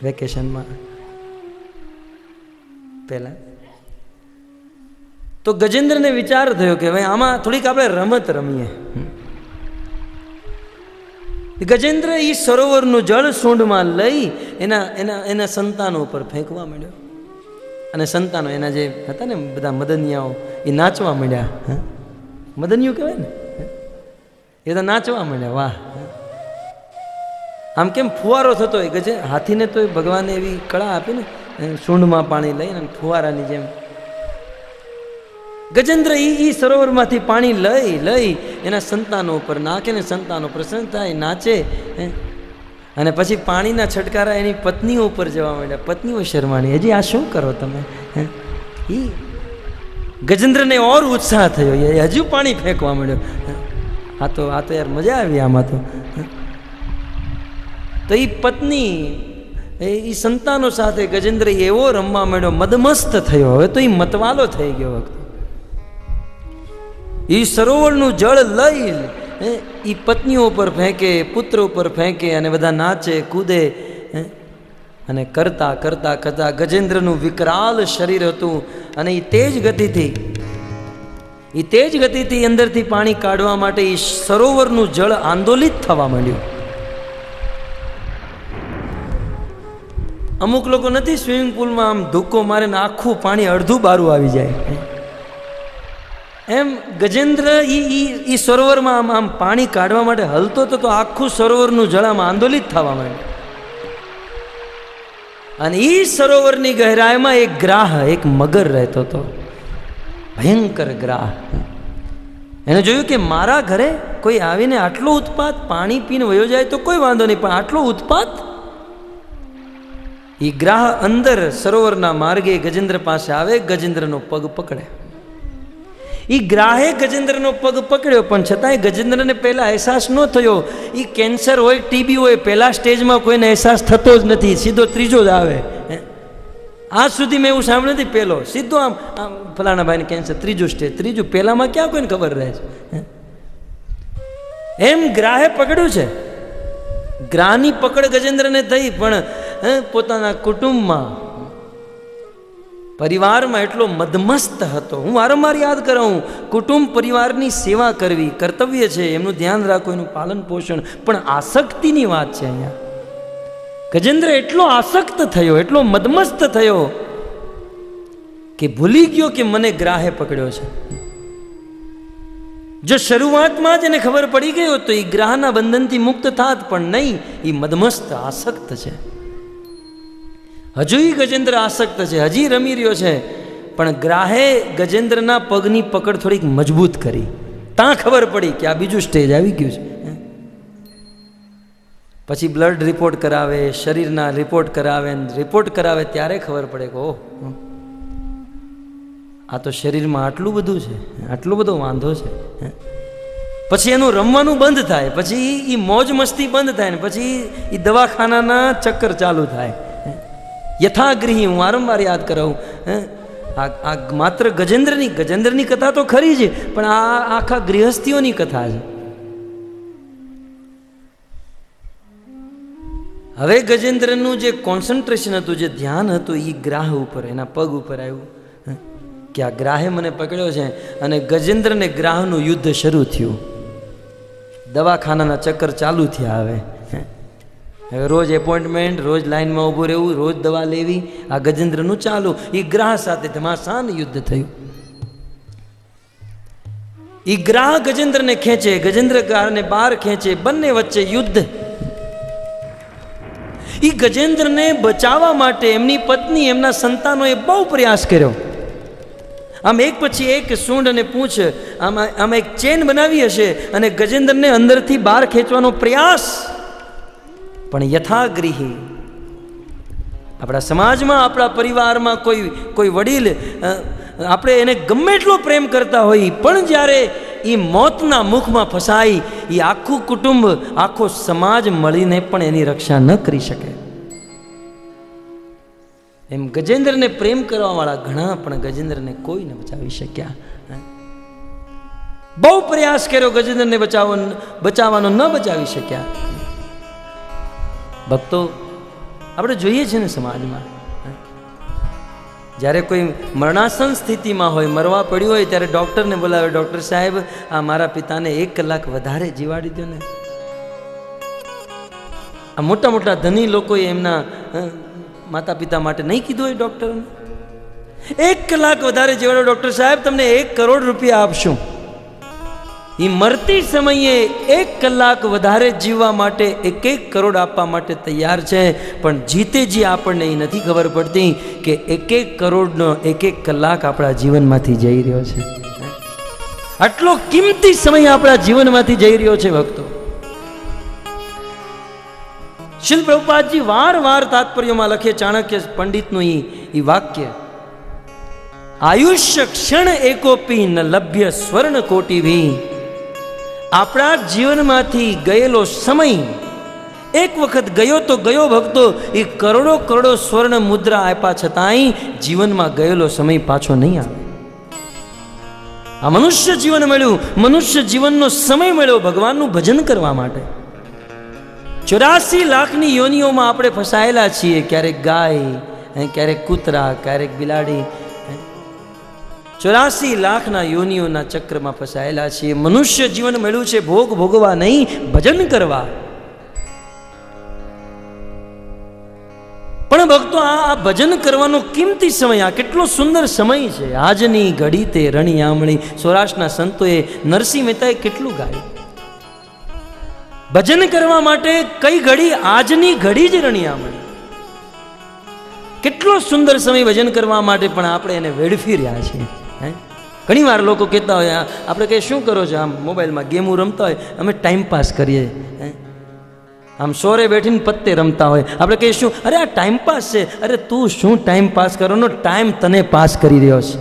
વેકેશનમાં પહેલા. તો ગજેન્દ્રને વિચાર થયો કે ભાઈ આમાં થોડીક આપણે રમત રમીએ. ગજેન્દ્ર એ સરોવરનું જળ સૂંઢમાં લઈ એના સંતાનો ઉપર ફેંકવા માંડ્યો. અને સંતાનો એના જે હતા ને બધા મદનિયાઓ એ નાચવા માંડ્યા. મદનિયું કહેવાય ને, એ તો નાચવા માંડ્યા. વાહ! આમ કેમ ફુવારો થતો હોય. હાથીને તો ભગવાને એવી કળા આપી ને, સૂંઢમાં પાણી લઈને ફુવારાની જેમ. ગજેન્દ્ર ઈ સરોવરમાંથી પાણી લઈ એના સંતાનો ઉપર નાખે ને સંતાનો પ્રસન્ન થાય, નાચે. અને પછી પાણીના છટકારા એની પત્નીઓ ઉપર જવા માંડ્યા. પત્નીઓ શરમાણી, હજી આ શું કરો તમે? ગજેન્દ્રને ઓર ઉત્સાહ થયો, હજુ પાણી ફેંકવા માંડ્યો. આ તો યાર મજા આવી આમાં તો એ પત્ની એ સંતાનો સાથે ગજેન્દ્ર એવો રમવા માંડ્યો, મદમસ્ત થયો. હવે તો એ મતવાલો થઈ ગયો. વખત એ સરોવરનું જળ લઈ એ પત્નીઓ ઉપર ફેંકે, પુત્રો ઉપર ફેંકે અને બધા નાચે કૂદે. અને કરતા કરતા કરતા ગજેન્દ્રનું વિકરાલ શરીર હતું અને એ તેજ ગતિથી અંદરથી પાણી કાઢવા માટે એ સરોવરનું જળ આંદોલિત થવા માંડ્યું. અમુક લોકો નથી સ્વિમિંગ પુલમાં આમ ધુક્કો મારે ને આખું પાણી અડધું બારું આવી જાય, એમ ગજેન્દ્ર ઈ સરોવરમાં આમ પાણી કાઢવા માટે હલતો હતો તો આખું સરોવરનું જળ આમ આંદોલિત થવા માંડ્યું. અને એ સરોવરની ગહેરાઈમાં એક ગ્રાહ, એક મગર રહેતો હતો, ભયંકર ગ્રાહ. એને જોયું કે મારા ઘરે કોઈ આવીને આટલો ઉત્પાત, પાણી પીને વયો જાય તો કોઈ વાંધો નહીં, પણ આટલો ઉત્પાત. એ ગ્રાહ અંદર સરોવરના માર્ગે ગજેન્દ્ર પાસે આવે, ગજેન્દ્રનો પગ પકડે. એ ગ્રાહે ગજેન્દ્રનો પગ પકડ્યો, પણ છતાંય ગજેન્દ્રને પહેલા અહેસાસ ન થયો. એ કેન્સર હોય, ટીબી હોય, પહેલા સ્ટેજમાં કોઈને અહેસાસ થતો જ નથી, સીધો ત્રીજો જ આવે. આજ સુધી મેં એવું સાંભળ્યું નથી. પહેલો સીધો આમ ફલાણા ભાઈને કેન્સર, ત્રીજું સ્ટેજ, ત્રીજું. પહેલામાં ક્યાં કોઈને ખબર રહે છે? એમ ગ્રાહે પકડ્યું છે. ગ્રાહની પકડ ગજેન્દ્રને થઈ, પણ પોતાના કુટુંબમાં, પરિવારમાં એટલો મદમસ્ત હતો. હું વારંવાર યાદ કરાવું, કુટુંબ પરિવારની સેવા કરવી કર્તવ્ય છે, એમનું ધ્યાન રાખવું, એનું પાલન પોષણ. પણ આસક્તિની વાત છે અહીંયા. ગજેન્દ્ર એટલો આસક્ત થયો, એટલો મદમસ્ત થયો કે ભૂલી ગયો કે મને ગ્રાહે પકડ્યો છે. જો શરૂઆતમાં જ એને ખબર પડી ગઈ હોત તો એ ગ્રાહના બંધનથી મુક્ત થાત, પણ નહીં, એ મદમસ્ત આસક્ત છે. હજુ ગજેન્દ્ર આસક્ત છે, હજી રમી રહ્યો છે, પણ ગ્રાહે ગજેન્દ્રના પગની પકડ થોડીક મજબૂત કરી. ત્યાં ખબર પડી કે આ બીજું સ્ટેજ આવી ગયું છે. પછી બ્લડ રિપોર્ટ કરાવે, શરીરના રિપોર્ટ કરાવે ત્યારે ખબર પડે કે ઓહ, આ તો શરીરમાં આટલું બધું છે, આટલો બધો વાંધો છે. પછી એનું રમવાનું બંધ થાય, પછી એ મોજ મસ્તી બંધ થાય ને પછી એ દવાખાનાના ચક્કર ચાલુ થાય. યથાગૃહી, હું વારંવાર યાદ કરાવું, આ માત્ર ગજેન્દ્રની કથા તો ખરી છે, પણ આ આખા ગૃહસ્થીઓની કથા છે. હવે ગજેન્દ્રનું જે કોન્સન્ટ્રેશન હતું, જે ધ્યાન હતું, એ ગ્રાહ ઉપર, એના પગ ઉપર આવ્યું કે આ ગ્રાહે મને પકડ્યો છે. અને ગજેન્દ્રને ગ્રાહનું યુદ્ધ શરૂ થયું. દવાખાનાના ચક્કર ચાલુ થયા. હવે રોજ એપોઇન્ટમેન્ટ, રોજ લાઈનમાં ઊભું રહેવું, રોજ દવા લેવી, આ ગજેન્દ્રનું ચાલુ. એ ગ્રાહ સાથે ધમાસાન યુદ્ધ થયું. એ ગ્રાહ ગજેન્દ્રને ખેંચે, ગજેન્દ્ર ગ્રાહને બહાર ખેંચે, બંને વચ્ચે યુદ્ધ. એ ગજેન્દ્રને બચાવવા માટે એમની પત્ની, એમના સંતાનોએ બહુ પ્રયાસ કર્યો. આમ એક પછી એક સૂંઢ અને પૂંછ, આમ એક ચેન બનાવી હશે અને ગજેન્દ્રને અંદરથી બહાર ખેંચવાનો પ્રયાસ. પણ યથાગૃહી, આપણા સમાજમાં, આપણા પરિવારમાં કોઈ વડીલ, આપણે એને ગમે એટલો પ્રેમ કરતા હોઈએ, પણ જ્યારે એ મોતના મુખમાં ફસાય, એ આખું કુટુંબ, આખો સમાજ મળીને પણ એની રક્ષા ન કરી શકે. એમ ગજેન્દ્રને પ્રેમ કરવાવાળા ઘણા, પણ ગજેન્દ્રને કોઈ ન બચાવી શક્યા. બહુ પ્રયાસ કર્યો ગજેન્દ્રને બચાવવાનો, ન બચાવી શક્યા. ભક્તો, આપણે જોઈએ છીએ ને સમાજમાં, જ્યારે કોઈ મરણાસન સ્થિતિમાં હોય, મરવા પડ્યું હોય, ત્યારે ડૉક્ટરને બોલાવે, ડૉક્ટર સાહેબ, આ મારા પિતાને 1 કલાક વધારે જીવાડી દો ને. આ મોટા મોટા ધની લોકોએ એમના માતા પિતા માટે નહીં કીધું હોય ડૉક્ટરને, 1 કલાક વધારે જીવાડો ડૉક્ટર સાહેબ, તમને 1 કરોડ રૂપિયા આપશું. એ મરતી સમયે 1 કલાક વધારે જીવવા માટે 1 કરોડ આપવા માટે તૈયાર છે, પણ જીતેજી આપણને એ નથી ખબર પડતી કે 1 કરોડનો 1 કલાક આપણા જીવનમાંથી જઈ રહ્યો છે. આટલો કિંમતી સમય આપણા જીવનમાંથી જઈ રહ્યો છે. ભક્તો, શીલ પ્રભુપાદજી વાર તાત્પર્યોમાં લખે, ચાણક્ય પંડિતનું એ વાક્ય, આયુષ્ય ક્ષણ એકોપી ન લભ્ય સ્વર્ણ કોટી ભી. આપણા જીવનમાંથી ગયેલો સમય એક વખત ગયો તો ગયો. ભક્તો, એ કરોડો સ્વર્ણ મુદ્રા આપ્યા છતાંય જીવનમાં ગયેલો સમય પાછો નહીં આવે. આ મનુષ્ય જીવન મળ્યું, મનુષ્ય જીવનનો સમય મળ્યો ભગવાનનું ભજન કરવા માટે. 84 લાખની યોનિઓમાં આપણે ફસાયેલા છીએ. ક્યારેક ગાય, ક્યારેક કૂતરા, ક્યારેક બિલાડી. 84 લાખના યોનિઓના ચક્રમાં ફસાયેલા છીએ. મનુષ્ય જીવન મળ્યું છે ભોગ ભોગવા નહીં, ભજન કરવા. પણ ભક્તો, આ ભજન કરવાનો કિંમતી સમય, આ કેટલો સુંદર સમય છે. આજની ઘડી તે રણિયામણી, સૌરાષ્ટ્રના સંતોએ, નરસિંહ મહેતાએ કેટલું ગાયું. ભજન કરવા માટે કઈ ઘડી? આજની ઘડી જ રણિયામણી. કેટલો સુંદર સમય ભજન કરવા માટે, પણ આપણે એને વેડફી રહ્યા છીએ. ઘણી વાર લોકો કહેતા હોય, આપણે કહીએ શું કરો છો? આમ મોબાઈલમાં ગેમો રમતા હોય, અમે ટાઈમ પાસ કરીએ. આમ સોરે બેઠીને પત્તે રમતા હોય, આપણે કહીએ શું? અરે આ ટાઈમ પાસ છે. અરે તું શું ટાઈમ પાસ કરવાનો? ટાઈમ તને પાસ કરી રહ્યો છે.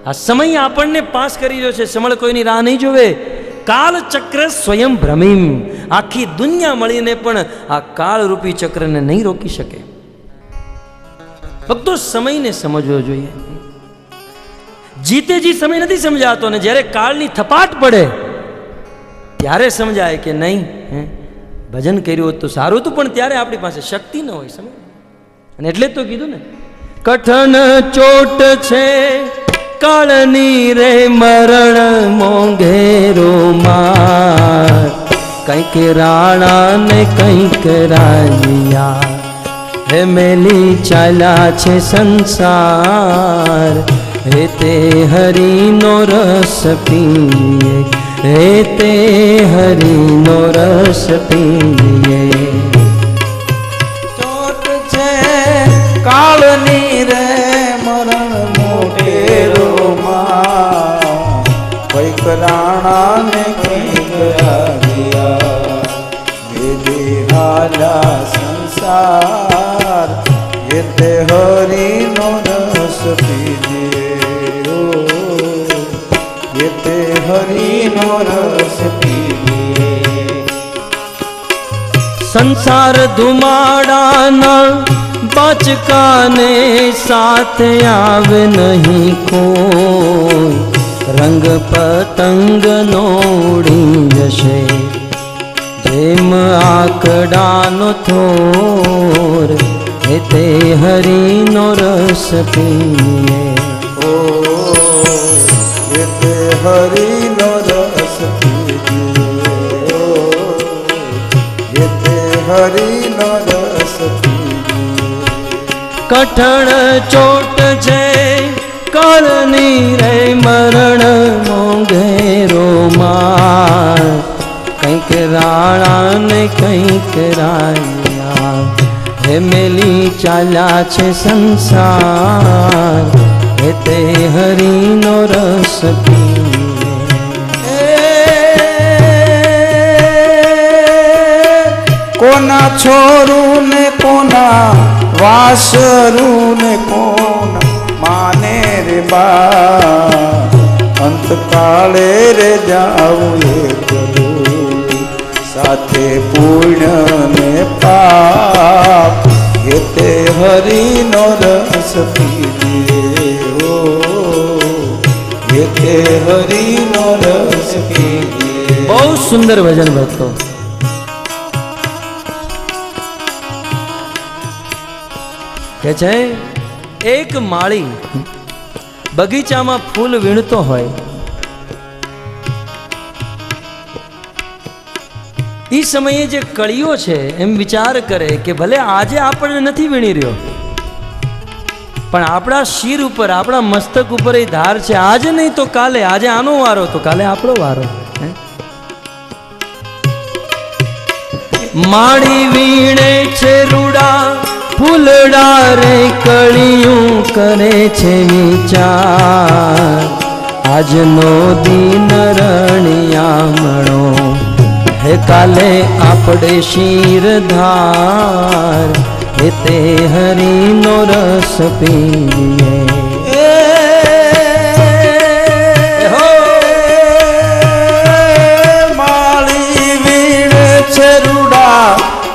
આ સમય આપણને પાસ કરી રહ્યો છે. સમળ કોઈની રાહ નહીં જોવે. કાળ ચક્ર સ્વયં ભ્રમીમ. આખી દુનિયા મળીને પણ આ કાળરૂપી ચક્રને નહીં રોકી શકે. ફક્ત સમયને સમજવો જોઈએ. જીતેજી સમય નથી સમજાતો, ને જ્યારે કાળની થપાટ પડે ત્યારે સમજાય કે નહીં, ભજન કર્યું હોત તો સારું હતું, પણ ત્યારે આપણી પાસે શક્તિ ન હોય સમય. અને એટલે તો કીધું ને, કઠણ ચોટ છે કાળની રે, મરણ મોંઘેરો માર, કંઈક રાણા ને કંઈક રાજિયા. હે મેલી ચાલ્યા છે સંસાર, હે તે હરિનો રસ પીએ, હે તે હરિનો રસ પીએ. ચોટ છે કાળની રે મરણ મોટેરો માં, કઈક રાણા ને કઈક રાધિયા, બેદી હાલા સંસાર, એ તે હરિનો રસ પીજે, એ તે હરિનો રસ પીજે. સંસાર ધુમાડાના બાચકાને સાથે આવે નહીં કોઈ, રંગ પતંગનો ઉડી જશે જેમ આકડાનો થોર, એ તે હરિનો રસ પીએ. ઓ એ તે હરિનો રસ પીજે, એ તે હરિનો રસ પીજે. કઠણ ચોટ છે કાળની રે મરણ મોંઘેરો માર, કંઈક રાણા ને કંઈક રાયા, હે મેલી ચાલ્યા છે સંસાર, હે તે હરિનો રસ પીએ. કોના છોરું ને કોના વાસરું ને કોના માને રે બા, અંતકાળે રે જાવું એ કરું, સાથે પુણ્ય ને પાપ, એ તે હરિનો રસ પીજે, ઓ એ તે હરિનો રસ પીજે. બહુ સુંદર ભજન ભક્તો. કે છે એક માળી બગીચામાં ફૂલ વીણતો હોય, એ સમયે જે કળીઓ છે એમ વિચાર કરે કે ભલે આજે આપણને નથી વીણી રહ્યો, પણ આપણા શિર ઉપર આપણા મસ્તક ઉપર એ ધાર છે, આજે નહીં તો કાલે, આજે આનો વારો તો કાલે આપણો વારો. માળી વીણે છે રૂડા ફૂલડા રે કળિયું કરે છે વિચાર, આજનો દિન રણિયામણો, હે કાલે આપણે શિરધાર, હે તે હરિનો રસ પીએ. માળી વીણે છે રૂડા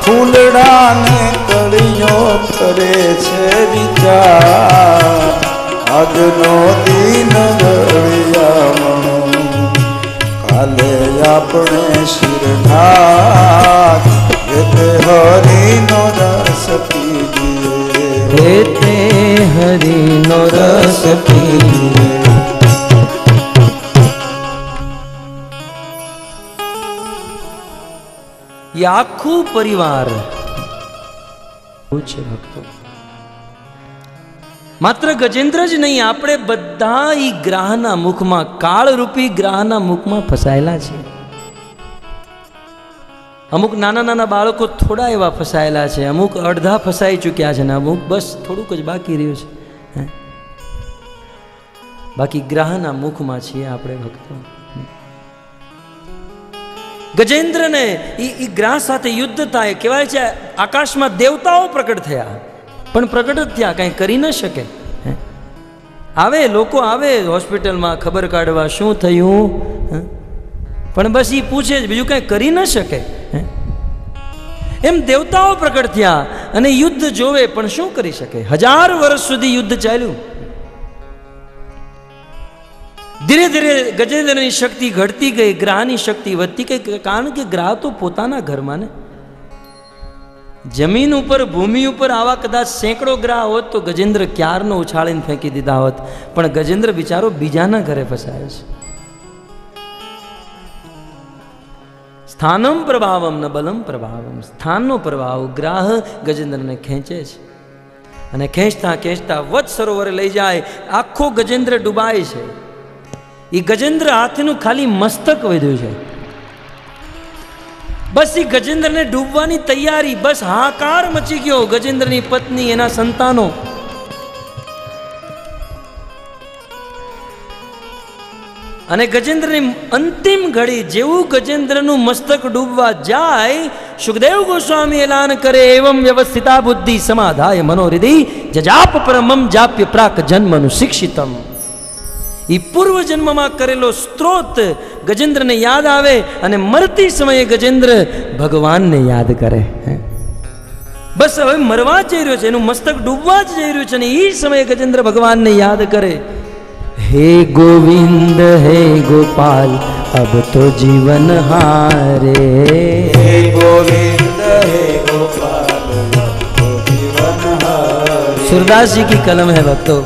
ફૂલડા ને કળીઓ કરે છે વિચાર, આજનો દિન રળિયામણો, કાલે આપણે શિરધાર, એ તે હરિનો રસ પીજે, હે તે હરિનો રસ પીએ. એ આખું પરિવાર છે ભક્તો. માત્ર ગજેન્દ્ર જ નહીં, આપણે બધા ઈ ગ્રાહના મુખમાં, કાળરૂપી ગ્રાહના મુખમાં ફસાયેલા છે. અમુક નાના નાના બાળકો થોડા એવા ફસાયેલા છે, અમુક અડધા ફસાઈ ચૂક્યા છે ને અમુક બસ થોડુંક જ બાકી રહ્યું છે. બાકી ગ્રાહના મુખમાં છીએ આપણે ભક્તો. ગજેન્દ્રને એ ગ્રાહ સાથે યુદ્ધ થાય, કહેવાય છે આકાશમાં દેવતાઓ પ્રકટ થયા, પણ પ્રકટ જ થયા, કાંઈ કરી ન શકે. આવે લોકો આવે હોસ્પિટલમાં ખબર કાઢવા શું થયું, પણ બસ એ પૂછે જ, બીજું કાંઈ કરી ન શકે. એમ દેવતાઓ પ્રકટ થયા અને યુદ્ધ જોવે, પણ શું કરી શકે? 1000 વર્ષ સુધી યુદ્ધ ચાલ્યું. ધીરે ધીરે ગજેન્દ્રની શક્તિ ઘટતી ગઈ, ગ્રાહની શક્તિ વધતી ગઈ, કારણ કે ગ્રાહ તો પોતાના ઘરમાં ને જમીન ઉપર ભૂમિ ઉપર આવા કદાચ સેંકડો ગ્રાહ હોત તો ગજેન્દ્ર ક્યારનો ઉછાળીને ફેંકી દીધા હોત, પણ ગજેન્દ્ર બિચારો બીજાના ઘરે ફસાયો છે. સ્થાનમ પ્રભાવમ ન બલમ પ્રભાવમ, સ્થાનનો પ્રભાવ ગ્રાહ ગજેન્દ્રને ખેંચે છે. અને ખેંચતા ખેંચતા વત્સ સરોવરે લઈ જાય. આખો ગજેન્દ્ર ડૂબાય છે. એ ગજેન્દ્ર હાથનું ખાલી મસ્તક વધ્યું છે. બસ એ ગજેન્દ્રને ડૂબવાની તૈયારી, બસ હાહાકાર મચી ગયો. ગજેન્દ્રની પત્ની, એના સંતાનો. અને ગજેન્દ્રની અંતિમ ઘડી, જેવું ગજેન્દ્રનું મસ્તક ડૂબવા જાય, સુખદેવ ગોસ્વામી એલાન કરે, એવં વ્યવસ્થિતા બુદ્ધિ સમાધાય મનોહૃદિ જજાપ પરમમ જાપ્ય પ્રાક જન્મનું શિક્ષિતમ. એ પૂર્વ જન્મમાં કરેલો સ્ત્રોત ગજેન્દ્રને યાદ આવે અને મરતી સમયે ગજેન્દ્ર ભગવાનને યાદ કરે. બસ હવે મરવા જ જઈ રહ્યો છે, એનું મસ્તક ડૂબવા જ જઈ રહ્યું છે, અને એ સમયે ગજેન્દ્ર ભગવાનને યાદ કરે. हे गोविंद हे गोपाल अब तो जीवन हारे. हे गोविंद हे गोपाल अब तो जीवन हारे. सूरदास जी की कलम है भक्तों.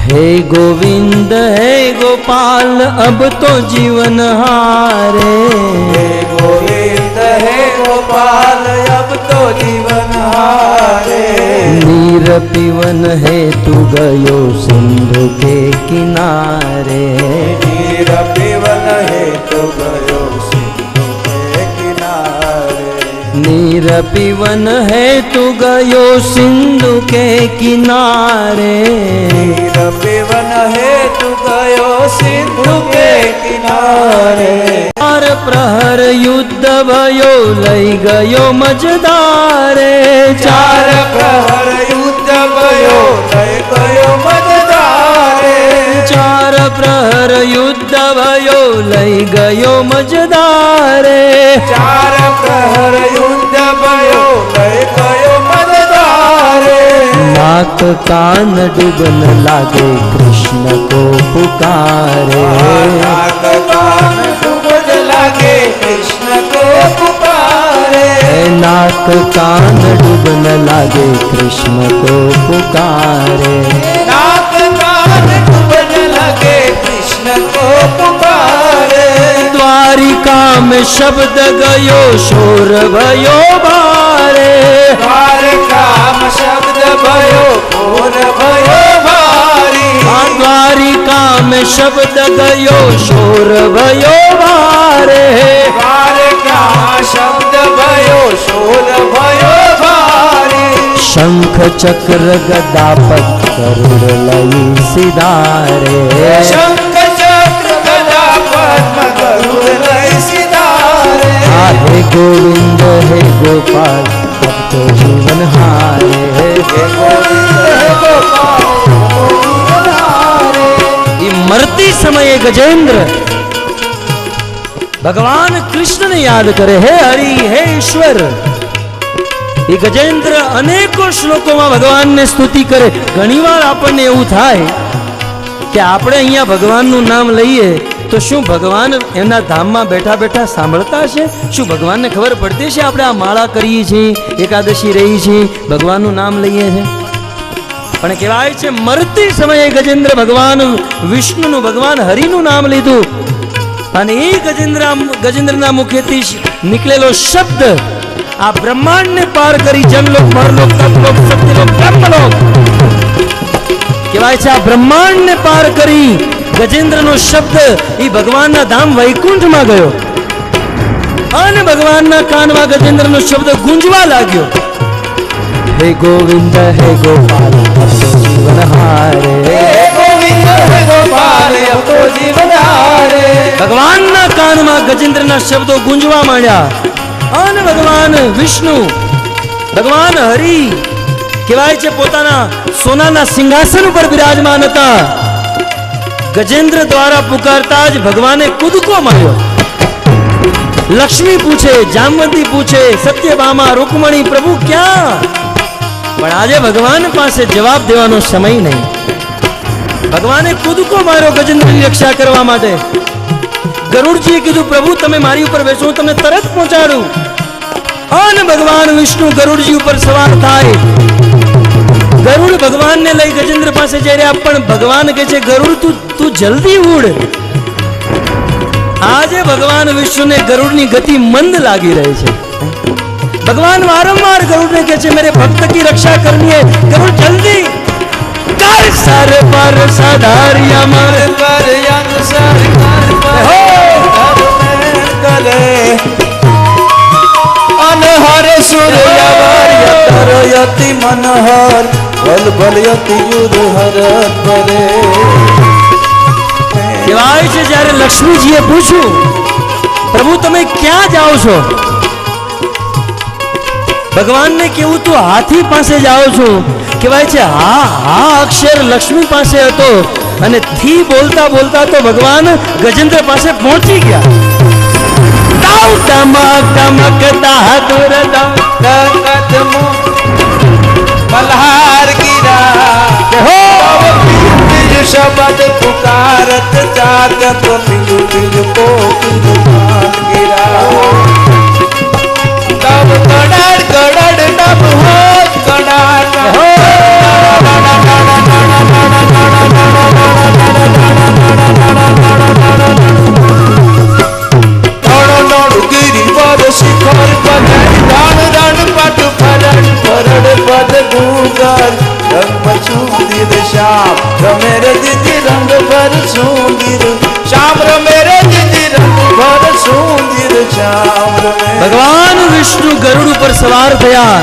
हे गोविंद हे गोपाल अब तो जीवन हारे. हे गोविंद हे गोपाल अब तो जीवन हारे. नीर पीवन है तू गयो सिंधु के किनारे. नीर पीवन है तू गयो सिंधु के किनारे. नीर पीवन है तू गयो सिंधु के किनारे. नीर पीवन है तू गयो सिंधु के किनारे. चार प्रहर युद्ध भयो लई गयो मजदारे. चार प्रहर युद्ध भयो लई गयो मजदारे. चार प्रहर युद्ध भयो लई गयो मजदारे. चार प्रहर युद्ध भयो लई गयो मजदारे. नाक कान डूबन लागे कृष्ण को पुकारे. नाक कान डूबन लागे कृष्ण को पुकारे. नाक कान डूबन लागे कृष्ण को पुकारे. नाक कान डूबन लगे कृष्ण को पुकारे. द्वारिका में शब्द गयो शोर भयो भारे. द्वारका में शब्द भयो घोर भयो भारी. द्वारिका में शब्द गयो शोर भयो भारे. द्वारका शब्द भयो शोर भयो भारी. शंख चक्र गदा पत्थर लई सिधारे. शंख चक्र गदा पद्म गरुड़ लई सिधारे. हे गोविंद हे गोपाल अब तो जीवन हारे. हे गोविंद हे गोपाल अब तो जीवन हारे. ये मरती समये गजेंद्र भगवान कृष्ण ने याद करे, हे हरि हे ईश्वर. ये गजेंद्र अनेकों श्लोकों में भगवान ने स्तुति करे. घણીવાર આપણને એવું થાય કે આપણે અહીંયા ભગવાનનું નામ લઈએ તો શું ભગવાન એમના ધામમાં બેઠા બેઠા સાંભળતા હશે? શું ભગવાનને ખબર પડતી છે આપણે આ માળા કરીએ છીએ, એકાદશી રહી છે, ભગવાનનું નામ લઈએ છીએ? પણ કહેવાય છે મરતી સમયે ગજેન્દ્ર ભગવાન વિષ્ણુનું, ભગવાન હરિનું નામ લીધું, અને એ ગજેન્દ્રના મુખેથી નીકળેલો શબ્દ આ બ્રહ્માંડને પાર કરી જનલોક, મરલોક, તપલોક, સત્યલોક, બ્રહ્મલોક, કહેવાય છે આ બ્રહ્માંડને પાર કરી ગજેન્દ્રનો શબ્દ એ ભગવાનના ધામ વૈકુંઠમાં ગયો, અને ભગવાનના કાનમાં ગજેન્દ્રનો શબ્દ ગુંજવા લાગ્યો. હે ગોવિંદ હે ગોપાલ જીવન હારે. हे गोविंद हे गोपाल अब तो जीवन हारे. ભગવાનના કાનમાં ગજેન્દ્રના શબ્દો ગુંજવા માંડ્યા, અને ભગવાન વિષ્ણુ, ભગવાન હરિ કહેવાય છે પોતાના સોનાના સિંહાસન ઉપર બિરાજમાન હતા. ગજેન્દ્ર દ્વારા પુકારતા જ ભગવાને કૂદકો માર્યો. લક્ષ્મી પૂછે, જામવંતી પૂછે, સત્યભામા, રૂકમણી, પ્રભુ ક્યાં? પણ આજે ભગવાન પાસે જવાબ દેવાનો સમય નહીં. ભગવાને કૂદકો માર્યો ગજેન્દ્રની રક્ષા કરવા માટે. ગરુડજીએ કીધું, પ્રભુ તમે મારી ઉપર બેસો, હું તમને તરત પહોંચાડું. અને ભગવાન વિષ્ણુ ગરુડજી ઉપર સવાર થાય. ગરુડ ભગવાનને લઈ ગજેન્દ્ર પાસે જઈ રહ્યા, પણ ભગવાન કહે છે, ગરુડ તું જલ્દી ઉડ. આજે ભગવાન વિષ્ણુને ગરુડની ગતિ મંદ લાગી રહી છે. भगवान वारंवार गरुड़ ने कहते मेरे भक्त की रक्षा करनी है, गरुड़ जल्दी कर सर पर सधारिया मर पर यंग सरकार करे अनहर सूर्यवर यतर यति मनहर बल बल यति युर हरत परे કહેવાય છે જ્યારે લક્ષ્મીજીએ પૂછ્યું પ્રભુ તમે ક્યાં જાઓ છો, ભગવાનને કેવું તું હાથી પાસે જાઓ છો, કહેવાય છે હા હા અક્ષર લક્ષ્મી પાસે હતો અને થી બોલતા બોલતા તો ભગવાન ગજેન્દ્ર પાસે પહોંચી ગયા. તાવ ટમક ટમકતા દુરદા कदमो मल्हार गिरा हो बिज शब्द पुकारत जागत बिज बिज को गिरा तब कड़ड़ कड़ड़ तब हो कड़ड़ हो शिखर पगड़ रण रण पट फरण फरण पद गूंगर रंग मचूंदिर श्याम रमेरे दीदी रंग भर सूंदिर श्याम रमेरे दीदी रंग भर सूंदिर श्याम रमेरे. ભગવાન વિષ્ણુ ગરુડ ઉપર સવાર થયા,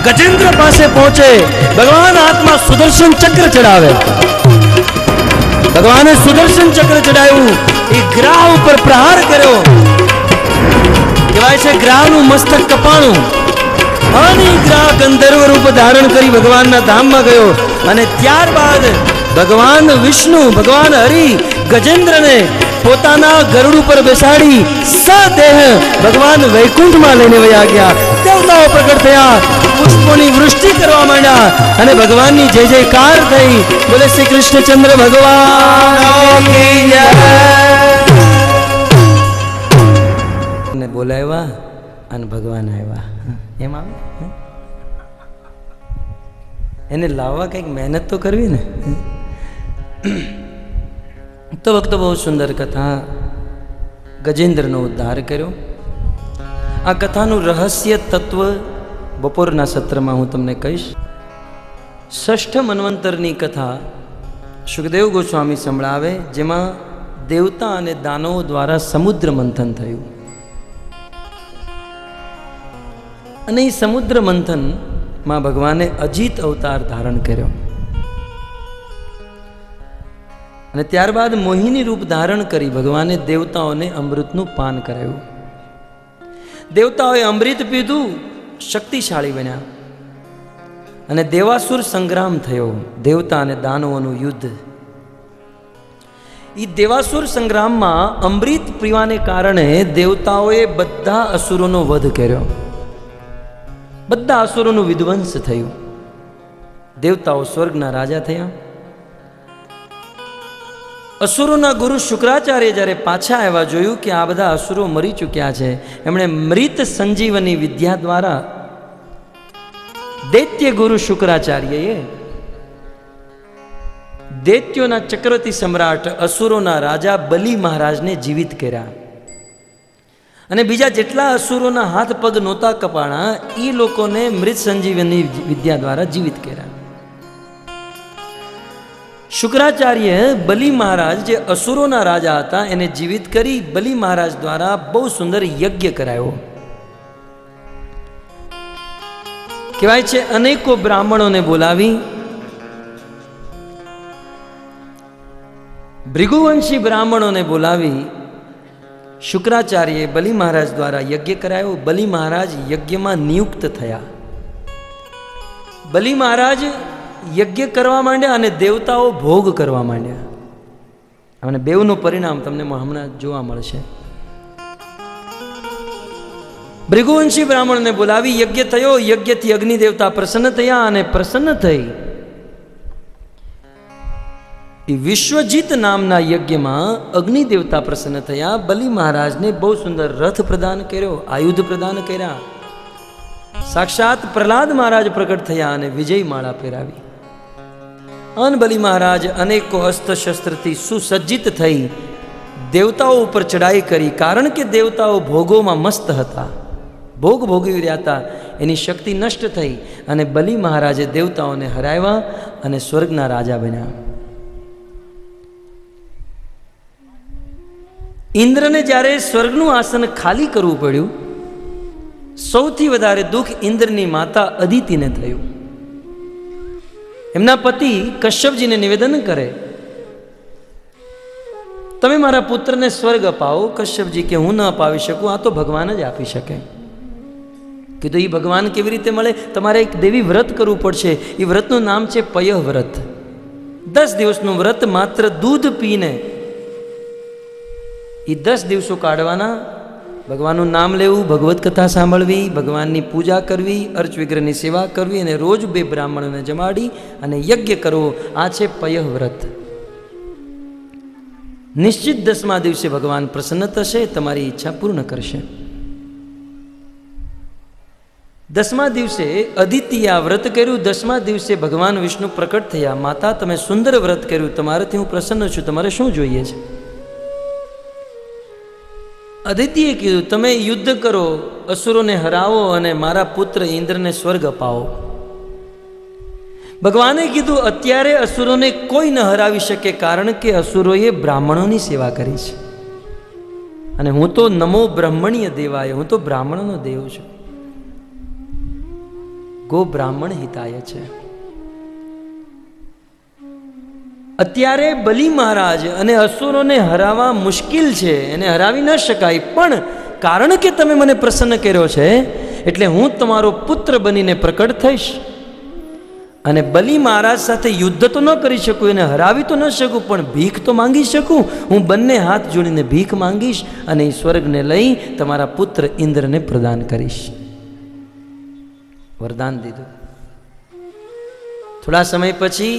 ગજેન્દ્ર પાસે પહોંચે, ભગવાન હાથમાં સુદર્શન ચક્ર ચડાવે, ભગવાને સુદર્શન ચક્ર ચડાવ્યું, એ ગ્રાહ ઉપર પ્રહાર કર્યો, કહેવાય છે ગ્રાહનું મસ્તક કપાણું અને એ ગ્રાહ ગંધર્વ રૂપ ધારણ કરી ભગવાનના ધામમાં ગયો અને ત્યારબાદ ભગવાન વિષ્ણુ ભગવાન હરિ ગજેન્દ્રને પોતાના ગરુડ ઉપર બેસાડી સદેહ ભગવાન વૈકુંઠમાં લઈને વયા ગયા. દેવતાઓ પ્રગટ થયા, પુષ્પોની વૃષ્ટિ કરવા માંડ્યા અને ભગવાનની જય જયકાર થઈ. બોલે શ્રી કૃષ્ણચંદ્ર ભગવાન કી જય. ને બોલાવ્યા અને ભગવાન આવ્યા, એમ આવે એને લાવવા કંઈક મહેનત તો કરવી ને. તો વખતે બહુ સુંદર કથા, ગજેન્દ્રનો ઉદ્ધાર કર્યો. આ કથાનું રહસ્ય તત્વ બપોરના સત્રમાં હું તમને કહીશ. ષષ્ઠ મન્વંતરની કથા સુખદેવ ગોસ્વામી સંભળાવે, જેમાં દેવતા અને દાનવો દ્વારા સમુદ્ર મંથન થયું અને એ સમુદ્ર મંથનમાં ભગવાને અજીત અવતાર ધારણ કર્યો અને ત્યારબાદ મોહિની રૂપ ધારણ કરી ભગવાને દેવતાઓને અમૃતનું પાન કરાવ્યું. દેવતાઓએ અમૃત પીધું, શક્તિશાળી બન્યા અને દેવાસુર સંગ્રામ થયો, દેવતા અને દાનવોનું યુદ્ધ. એ દેવાસુર સંગ્રામમાં અમૃત પીવાને કારણે દેવતાઓએ બધા અસુરોનો વધ કર્યો, બધા અસુરોનું વિધ્વંસ થયું. દેવતાઓ સ્વર્ગના રાજા થયા. અસુરોના ગુરુ શુક્રાચાર્ય જ્યારે પાછા આવ્યા, જોયું કે આ બધા અસુરો મરી ચૂક્યા છે. એમણે મૃત સંજીવની વિદ્યા દ્વારા દૈત્ય ગુરુ શુક્રાચાર્યએ દૈત્યોના ચક્રવર્તી સમ્રાટ અસુરોના રાજા બલિ મહારાજને જીવિત કર્યા અને બીજા જેટલા અસુરોના હાથ પગ નહોતા કપાણા એ લોકોને મૃત સંજીવની વિદ્યા દ્વારા જીવિત કર્યા. શુક્રાચાર્ય બલિ મહારાજ જે અસુરોના રાજા હતા એને જીવિત કરી બલિ મહારાજ દ્વારા બહુ સુંદર યજ્ઞ કરાયો. કહેવાય છે અનેકો બ્રાહ્મણોને બોલાવી, ભૃગુવંશી બ્રાહ્મણોને બોલાવી શુક્રાચાર્યએ બલિ મહારાજ દ્વારા યજ્ઞ કરાયો. બલિ મહારાજ યજ્ઞમાં નિયુક્ત થયા. બલિ મહારાજ યજ્ઞ કરવા માંડ્યા અને દેવતાઓ ભોગ કરવા માંડ્યા અને બેવનું પરિણામ તમને હમણાં જોવા મળશે. ભૃગુવંશી બ્રાહ્મણને બોલાવી યજ્ઞ થયો. યજ્ઞથી અગ્નિ દેવતા પ્રસન્ન થયા અને પ્રસન્ન થઈ વિશ્વજીત નામના યજ્ઞમાં અગ્નિ દેવતા પ્રસન્ન થયા. બલિ મહારાજને બહુ સુંદર રથ પ્રદાન કર્યો, આયુધ પ્રદાન કર્યા. સાક્ષાત પ્રહલાદ મહારાજ પ્રગટ થયા અને વિજય માળા પહેરાવી. અન બલિ મહારાજ અનેકો અસ્ત્ર શસ્ત્રથી સુસજ્જિત થઈ દેવતાઓ ઉપર ચડાઈ કરી, કારણ કે દેવતાઓ ભોગોમાં મસ્ત હતા. ભોગ ભોગવી રહ્યા હતા એની શક્તિ નષ્ટ થઈ અને બલિ મહારાજે દેવતાઓને હરાવ્યા અને સ્વર્ગના રાજા બન્યા. ઇન્દ્રને જ્યારે સ્વર્ગનું આસન ખાલી કરવું પડ્યું, સૌથી વધારે દુઃખ ઇન્દ્રની માતા અદિતિને થયું. એમના પતિ કશ્યપજીને નિવેદન કરે, તમે મારા પુત્રને સ્વર્ગ અપાવો. કશ્યપજી કે હું ન અપાવી શકું, આ તો ભગવાન જ આપી શકે. કીધું એ ભગવાન કેવી રીતે મળે? તમારે એક દેવી વ્રત કરવું પડશે. એ વ્રતનું નામ છે પયઃ વ્રત. 10 દિવસનું વ્રત માત્ર દૂધ પીને એ 10 દિવસો કાઢવાના. ભગવાનનું નામ લેવું, ભગવત કથા સાંભળવી, ભગવાનની પૂજા કરવી, અર્ચ વિગ્રહની સેવા કરવી અને રોજ 2 બ્રાહ્મણોને જમાડી અને યજ્ઞ કરવો. આ છે પયઃ વ્રત. નિશ્ચિત 10મા દિવસે ભગવાન પ્રસન્ન થશે, તમારી ઈચ્છા પૂર્ણ કરશે. 10મા દિવસે અદિતિએ આ વ્રત કર્યું. 10મા દિવસે ભગવાન વિષ્ણુ પ્રકટ થયા. માતા, તમે સુંદર વ્રત કર્યું, તમારાથી હું પ્રસન્ન છું, તમારે શું જોઈએ છે? અદિતિએ કીધું, તમે યુદ્ધ કરો, અસુરોને હરાવો અને મારા પુત્ર ઇન્દ્રને સ્વર્ગ અપાવો. ભગવાને કીધું, અત્યારે અસુરોને કોઈ ન હરાવી શકે, કારણ કે અસુરોએ બ્રાહ્મણોની સેવા કરી છે અને હું તો નમો બ્રહ્મણીય દેવાય, હું તો બ્રાહ્મણોનો દેવ છું. ગો બ્રાહ્મણ હિતાય છે. અત્યારે બલિ મહારાજ અને અસુરોને હરાવવા મુશ્કેલ છે, એને હરાવી ન શકાય, પણ કારણ કે તમે મને પ્રસન્ન કર્યો છે એટલે હું તમારો પુત્ર બનીને પ્રકટ થઈશ અને બલિ મહારાજ સાથે યુદ્ધ તો ન કરી શકું, એને હરાવી તો ન શકું, પણ ભીખ તો માંગી શકું. હું બંને હાથ જોડીને ભીખ માંગીશ અને એ સ્વર્ગને લઈ તમારા પુત્ર ઇન્દ્રને પ્રદાન કરીશ. વરદાન દીધું. થોડા સમય પછી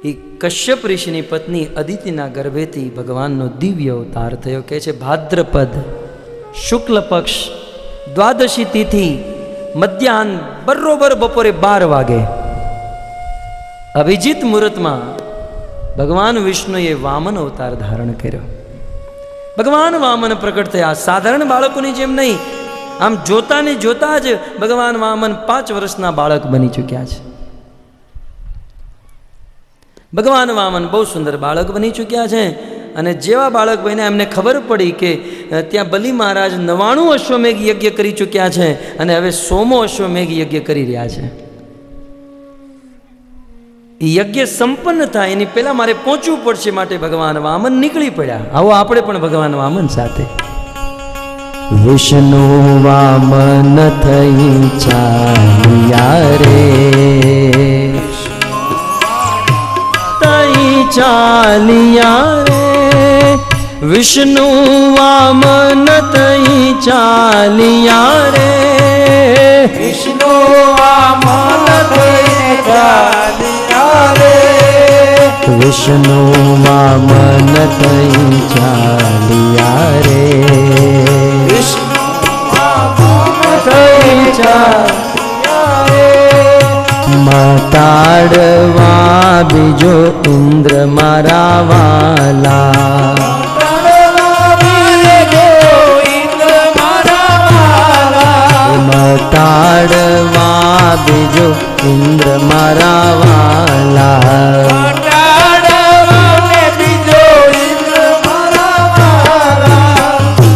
એ કશ્યપ ઋષિની પત્ની અદિતિના ગર્ભેથી ભગવાનનો દિવ્ય અવતાર થયો. કહે છે, ભાદ્રપદ શુક્લ પક્ષ દ્વાદશી તિથિ મધ્યાહન બરોબર બપોરે 12 વાગે અભિજીત મુહૂર્તમાં ભગવાન વિષ્ણુએ વામન અવતાર ધારણ કર્યો. ભગવાન વામન પ્રકટ થયા. સાધારણ બાળકોની જેમ નહીં, આમ જોતા ને જોતા જ ભગવાન વામન 5 વર્ષના બાળક બની ચૂક્યા છે. ભગવાન વામન બહુ સુંદર બાળક બની ચૂક્યા છે અને જેવા બાળક બન્યા એમને ખબર પડી કે ત્યાં બલિ મહારાજ 99 અશ્વમેઘ યજ્ઞ કરી ચૂક્યા છે અને હવે 100મો અશ્વમેઘ યજ્ઞ કરી રહ્યા છે. એ યજ્ઞ સંપન્ન થાય એની પહેલા મારે પહોંચવું પડશે, માટે ભગવાન વામન નીકળી પડ્યા. આવો આપણે પણ ભગવાન વામન સાથે. વિષ્ણુ વામન થઈ ચાલ્યા રે, ચાલિયા રે, વિષ્ણુ વામન થઈ ચાલિયા રે, વિષ્ણુ વામન થઈ ચાલ્યા રે, વિષ્ણુ વામન થઈ ચાલિયા રે, વિષ્ણુ વામન થઈ ચાલ્યા રે, મટાડવા બીજો ઇન્દ્ર મારા વાલા, મટાડવા બીજો ઇન્દ્ર મારા વાલા,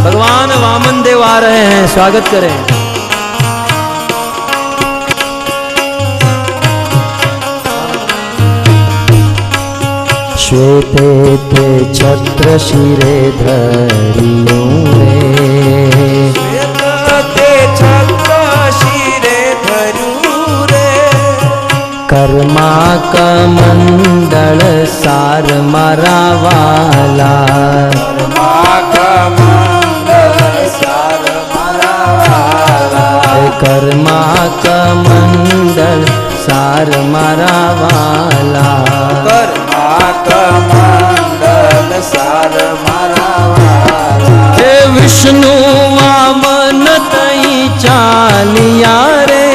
ભગવાન વામન દેવ आ रहे हैं, स्वागत करें. श्वेते ते छत्र शिरे धरियो रे, તે છત્ર શિરે ધર્યું રે, કર્મા કમંડળ સાર મારા વાલા, કર્મા કમંડળ સાર મારા વાલા, મંડલ સાર મારા વાલા, હે વિષ્ણુ વામન તઈ ચાલિયા રે,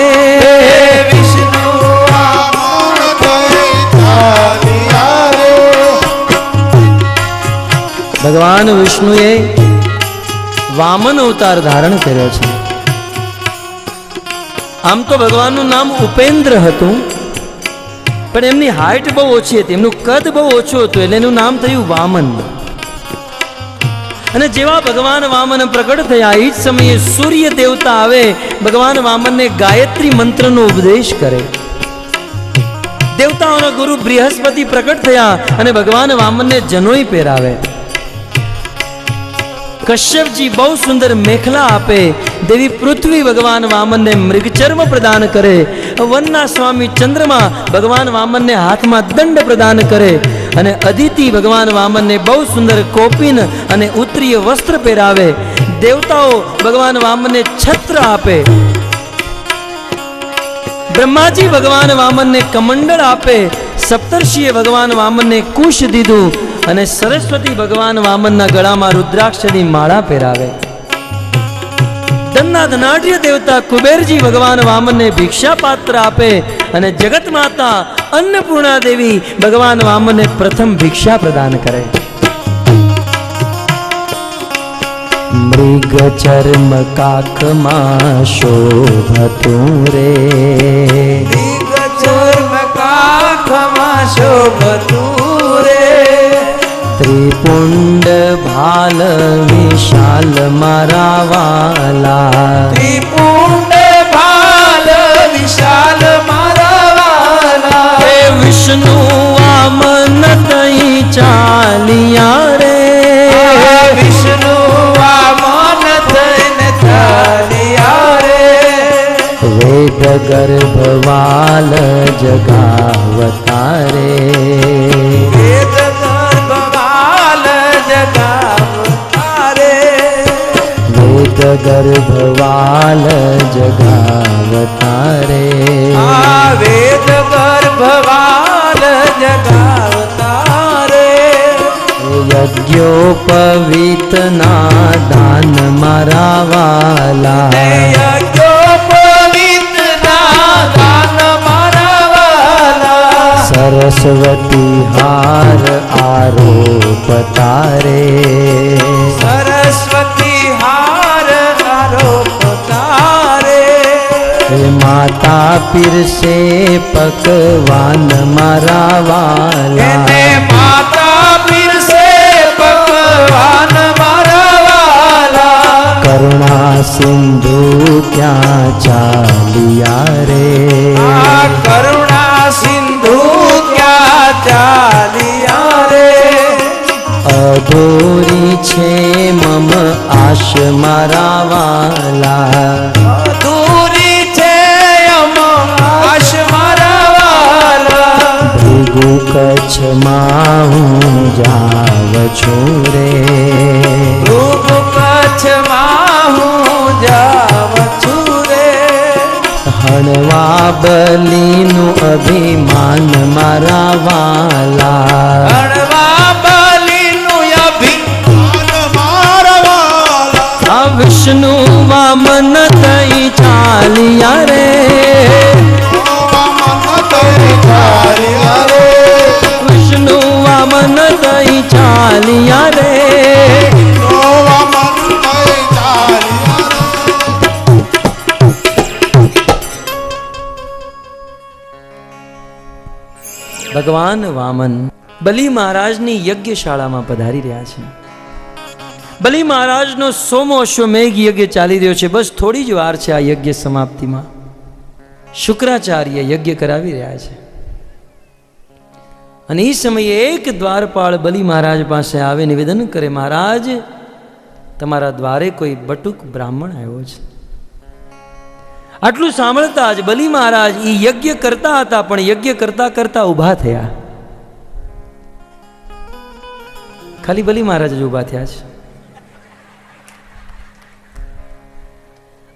વિષ્ણુ વામન થઈ ચાલ્યા રે, ભગવાન વિષ્ણુએ વામન અવતાર ધારણ કર્યો છે. આમ તો ભગવાનનું નામ ઉપેન્દ્ર હતું, પણ એમની હાઈટ બહુ ઓછી હતી, એમનું કદ બહુ ઓછું હતું, એટલે એનું નામ થયું વામન. અને જેવા ભગવાન વામન પ્રકટ થયા એ જ સમયે સૂર્ય દેવતા આવે, ભગવાન વામનને ગાયત્રી મંત્રનો ઉપદેશ કરે. દેવતાઓના ગુરુ બૃહસ્પતિ પ્રકટ થયા અને ભગવાન વામનને જનોઈ પહેરાવે. કશ્યપજી બહુ સુંદર મેખલા આપે. દેવી પૃથ્વી ભગવાન વામનને મૃગચર્મ પ્રદાન કરે. વનના સ્વામી ચંદ્રમા ભગવાન વામનને હાથમાં દંડ પ્રદાન કરે. અને અદિતિ ભગવાન વામનને બહુ સુંદર કોપિન અને ઉત્તરીય વસ્ત્ર પહેરાવે. દેવતાઓ ભગવાન વામનને છત્ર આપે. બ્રહ્માજી ભગવાન વામનને કમંડળ આપે. સપ્તર્ષિએ ભગવાન વામનને કુશ દીધું અને સરસ્વતી ભગવાન વામનના ગળામાં રુદ્રાક્ષની માળા પહેરાવે. ધનના ધનાઢ્ય દેવતા કુબેરજી ભગવાન વામનને ભિક્ષા પાત્ર આપે અને જગત માતા અન્નપૂર્ણા દેવી ભગવાન વામનને પ્રથમ ભિક્ષા પ્રદાન કરે. મૃગ ચર્મ કાખમાં શોભતું રે, મૃગ ચર્મ કાખમાં શોભતું રે, ત્રિપુંડ ભાલ વિશાલ મારા વાલા, ત્રિપુંડ ભાલ વિશાલ મારા વાલા, હે વિષ્ણુ વામન તઈ ચાલિયા રે, વિષ્ણુ વામન થઈને ચાલ્યા રે, વેદ ગર્ભવાલ જગાવતારે, વેદ ગર્ભવાલ જગાવતારે, વેદ ગર્ભવાલ જગાવતારે, આ વેદ ગર્ભવાલ જગાવતારે, યજ્ઞોપવિત ના દાન મારા વાલા, યજ્ઞોપવિત ના દાન મારા વાલા, સરસ્વતી હાર આરોપ તારે, સરસ્વતી હાર આરોપ તારે, માતા પીરસે પકવાન મારા વાલા, એને માતા પીરસે પકવાન મારા વાલા, કરુણા સિંધુ ક્યાં ચાલિયા રે, આ કરુણા સિંધુ ક્યાં ચાલિયા રે, અધૂરી છે મમ આશ મારા વાલા, અધૂરી છે અમ આશ મારા વાલા, ભૃગુ કચ્છમાં હું જાવ છું રે, રૂપ કચ્છમાં હું જાવ છું રે, હણવા બલીનું અભિમાન મારા વાલા, હણવા બલીનું અભિમાન મારા વાલા, આ વિષ્ણુ વામન તઈ ચાલિયા રે, વિષ્ણુ વામન તઈ ચાલિયા રે, ભગવાન વામન બલિ મહારાજની યજ્ઞશાળામાં પધારી રહ્યા છે. બલિ મહારાજનો 100મો અશ્વમેઘ યજ્ઞ ચાલી રહ્યો છે. બસ થોડી જ વાર છે આ યજ્ઞ સમાપ્તિમાં. શુક્રાચાર્ય યજ્ઞ કરાવી રહ્યા છે અને એ સમયે એક દ્વારપાળ બલિ મહારાજ પાસે આવે, નિવેદન કરે, મહારાજ તમારા દ્વારે કોઈ બટુક બ્રાહ્મણ આવ્યો છે. આટલું સાંભળતા જ બલિ મહારાજ એ યજ્ઞ કરતા હતા, પણ યજ્ઞ કરતા કરતા ઊભા થયા. ખાલી બલિ મહારાજ જ ઊભા થયા છે.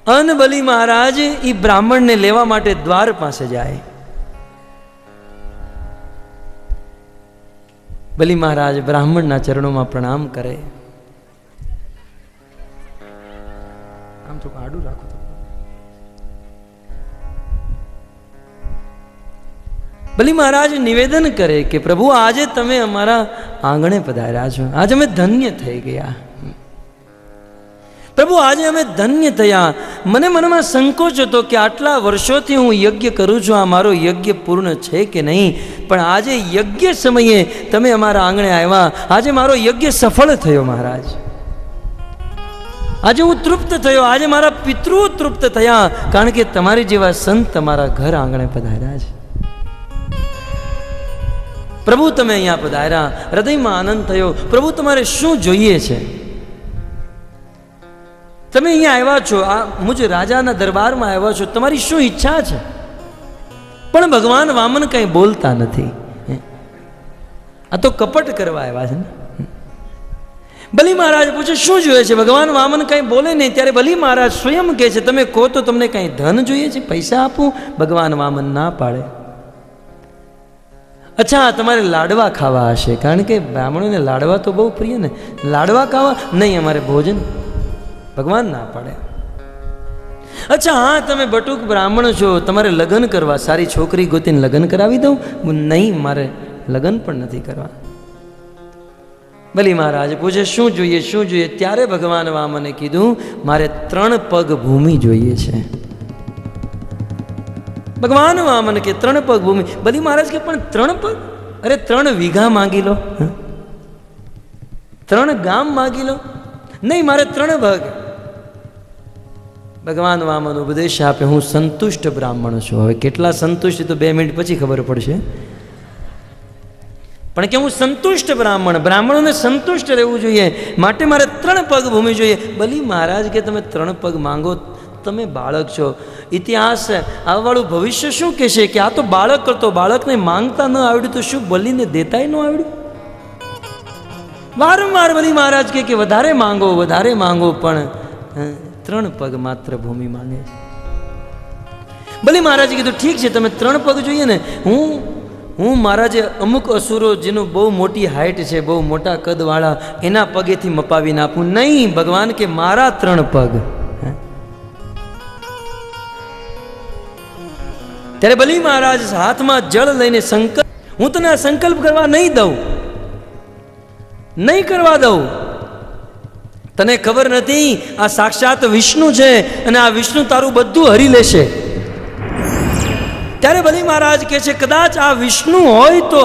અન બલિ મહારાજ એ બ્રાહ્મણને લેવા માટે દ્વાર પાસે જાય. બલિ મહારાજ બ્રાહ્મણના ચરણોમાં પ્રણામ કરે. આમ થોડું આડું રાખો. બલિ મહારાજ નિવેદન કરે કે પ્રભુ આજે તમે અમારા આંગણે પધાર્યા છો, આજે અમે ધન્ય થઈ ગયા. પ્રભુ આજે અમે ધન્ય થયા. મને મનમાં સંકોચ હતો કે આટલા વર્ષોથી હું યજ્ઞ કરું છું, આ મારો યજ્ઞ પૂર્ણ છે કે નહીં, પણ આજે યજ્ઞ સમયે તમે અમારા આંગણે આવ્યા. આજે મારો યજ્ઞ સફળ થયો મહારાજ. આજે હું તૃપ્ત થયો. આજે મારા પિતૃઓ તૃપ્ત થયા, કારણ કે તમારી જેવા સંત તમારા ઘર આંગણે પધાર્યા છે. પ્રભુ તમે અહીંયા પધાર્યા, હૃદયમાં આનંદ થયો. પ્રભુ તમારે શું જોઈએ છે? તમે અહીંયા આવ્યા છો, આ મુજ રાજાના દરબારમાં આવ્યા છો, તમારી શું ઈચ્છા છે? પણ ભગવાન વામન કંઈ બોલતા નથી. આ તો કપટ કરવા આવ્યા છે ને. બલિ મહારાજ પૂછે શું જોઈએ છે? ભગવાન વામન કંઈ બોલે નહીં. ત્યારે બલિ મહારાજ સ્વયં કહે છે, તમે કહો તો તમને કંઈ ધન જોઈએ છે, પૈસા આપું? ભગવાન વામન ના પાડે. અચ્છા, તમારે લાડવા ખાવા હશે, કારણ કે બ્રાહ્મણોને લાડવા તો બહુ પ્રિય ને. લાડવા ખાવા? નહીં, અમારે ભોજન. ભગવાન ના પાડે. અચ્છા, હા, તમે બટુક બ્રાહ્મણ છો, તમારે લગ્ન કરવા, સારી છોકરી ગોતીને લગ્ન કરાવી દઉં? નહીં, મારે લગ્ન પણ નથી કરવા. બલિ મહારાજ પૂછે શું જોઈએ, શું જોઈએ? ત્યારે ભગવાન વામને કીધું, મારે 3 પગ ભૂમિ જોઈએ છે. ભગવાન વામન કે 3 પગ ભૂમિ. બલિ મહારાજ કે પણ 3 પગ? અરે 3 વીઘા માંગી લો, 3 ગામ માંગી લો. નહીં, મારે 3 પગ. ભગવાન વામન ઉપદેશ આપે, હું સંતુષ્ટ બ્રાહ્મણ છું. હવે કેટલા સંતુષ્ટ તો 2 મિનિટ પછી ખબર પડશે, પણ કે હું સંતુષ્ટ બ્રાહ્મણ, બ્રાહ્મણોને સંતુષ્ટ રહેવું જોઈએ, માટે મારે 3 પગ ભૂમિ જોઈએ. બલિ મહારાજ કે તમે 3 પગ માંગો, તમે બાળક છો. ઇતિહાસ આવવાળું ભવિષ્ય શું કહેશે કે આ તો બાળક કરતો, બાળકને માંગતા ન આવડ્યું તો શું બલિને દેતાય ન આવડ્યું? વારંવાર બલિ મહારાજ કે વધારે માંગો, વધારે માંગો, પણ 3 પગ માત્ર ભૂમિ માંગે છે. બલિ મહારાજે કીધું ઠીક છે, તમે 3 પગ જોઈએ ને, હું મારા જે અમુક અસુરો જેનું બહુ મોટી હાઈટ છે, બહુ મોટા કદવાળા, એના પગેથી મપાવીને આપું. નહીં, ભગવાન કે મારા 3 પગ. ત્યારે બલિ મહારાજ હાથમાં જળ લઈને સંકલ્પ, હું તને આ સંકલ્પ કરવા નહીં દઉં, નહીં કરવા દઉં. તને ખબર નથી, આ સાક્ષાત વિષ્ણુ છે અને આ વિષ્ણુ તારું બધું હરી લેશે. ત્યારે બલિ મહારાજ કહે છે, કદાચ આ વિષ્ણુ હોય તો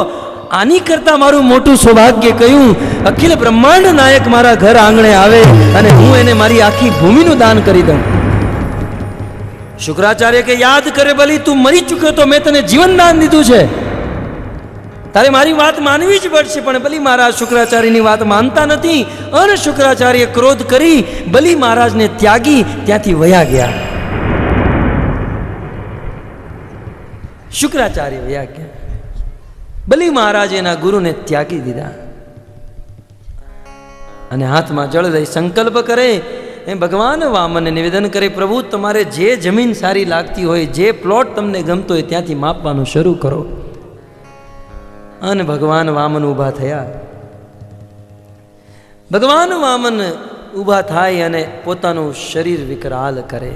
આની કરતા મારું મોટું સૌભાગ્ય કયું? અખિલ બ્રહ્માંડ નાયક મારા ઘર આંગણે આવે અને હું એને મારી આખી ભૂમિનું દાન કરી દઉં. શુક્રાચાર્ય કે યાદ કરે બલિ, તું મરી ચૂક્યો તો મેં તને જીવન દાન દીધું છે, તારે મારી વાત માનવી જ પડશે. પણ બલિ મહારાજ શુક્રાચાર્યની વાત માનતા નથી, અને શુક્રાચાર્ય ક્રોધ કરી બલિ મહારાજને ત્યાગી ત્યાંથી વયા ગયા. શુક્રાચાર્ય વયા ગયા. બલિ મહારાજ એના ગુરુને ત્યાગી દીધા અને હાથમાં જળ લઈ સંકલ્પ કરે. એ ભગવાન વામને નિવેદન કરે, પ્રભુ તમારે જે જમીન સારી લાગતી હોય, જે પ્લોટ તમને ગમતો હોય ત્યાંથી માપવાનું શરૂ કરો. અને ભગવાન વામન ઊભા થયા. ભગવાન વામન ઊભા થાય અને પોતાનું શરીર વિકરાલ કરે.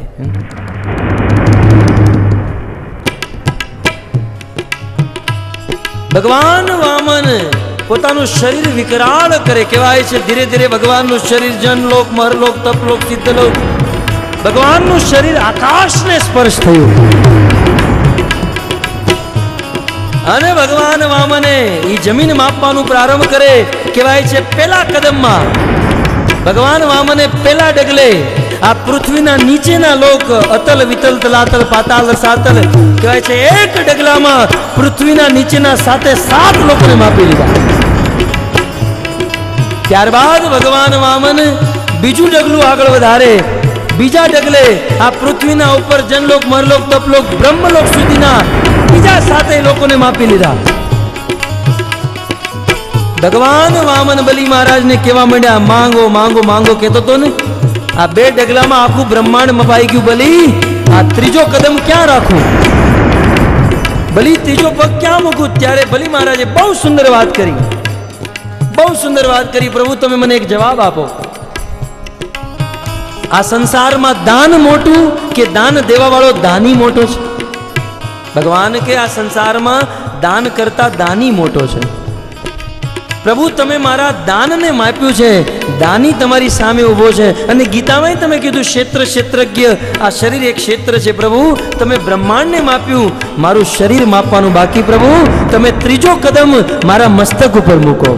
ભગવાન વામન પોતાનું શરીર વિકરાળ કરે. કહેવાય છે ધીરે ધીરે ભગવાનનું શરીર જનલોક, મરલોક, તપલોક, સિદ્ધલોક, ભગવાનનું શરીર આકાશને સ્પર્શ થયું. અને ભગવાન વામને એ જમીન માપવાનું પ્રારંભ કરે. કહેવાય છે પેલા કદમમાં ભગવાન વામને પેલા ડગલે આ પૃથ્વીના નીચેના લોક અતલ, વિતલ, તલાતલ, પાતાલ, સાતલ, કહેવાય છે એક ડગલામાં પૃથ્વીના નીચેના 7 લોકોને માપી લીધા. ત્યારબાદ ભગવાન વામન બીજું ડગલું આગળ વધારે. બીજા ડગલે આ પૃથ્વીના ઉપર જનલોક, મરલોક, તપલોક, બ્રહ્મલોક સુધીના બીજા 7 લોકોને માપી લીધા. ભગવાન વામન બલિ મહારાજને કહેવા માંડ્યા, માંગો માંગો માંગો કહેતો તો ને, આ 2 ડગલામાં આખું બ્રહ્માંડ મપાઈ ગયું. બલિ, આ ત્રીજો કદમ ક્યાં રાખું? બલિ, ત્રીજો પગ ક્યાં મૂકું? ત્યારે બલિ મહારાજે બહુ સુંદર વાત કરી, બહુ સુંદર વાત કરી. પ્રભુ તમે મને એક જવાબ આપો, આ સંસારમાં દાન મોટું કે દાન દેવા વાળો દાની મોટો છે? ભગવાન કે આ સંસારમાં દાન કરતા દાની મોટો છે. પ્રભુ તમે મારા દાનને માપ્યું છે, દાની તમારી સામે ઊભો છે, અને ગીતામાં તમે કીધું ક્ષેત્ર ક્ષેત્રજ્ઞ, આ શરીર એક ક્ષેત્ર છે પ્રભુ, તમે બ્રહ્માંડને માપ્યું, મારું શરીર માપવાનું બાકી પ્રભુ, તમે ત્રીજો કદમ મારા મસ્તક ઉપર મૂકો.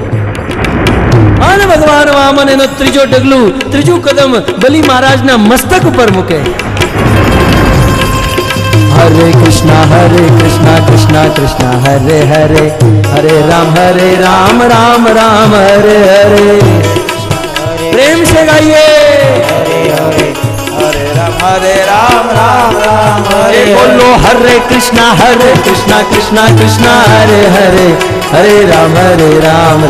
અને ભગવાન વામન એનો ત્રીજો ડગલું, ત્રીજું કદમ બલિ મહારાજના મસ્તક ઉપર મૂકે. હરે કૃષ્ણ કૃષ્ણ કૃષ્ણ હરે હરે, હરે રામ રામ રામ હરે હરે. પ્રેમ से गाइए હરે રામ રામ રામ हरे बोलो हरे कृष्णा कृष्ण कृष्ण हरे हरे, हरे राम राम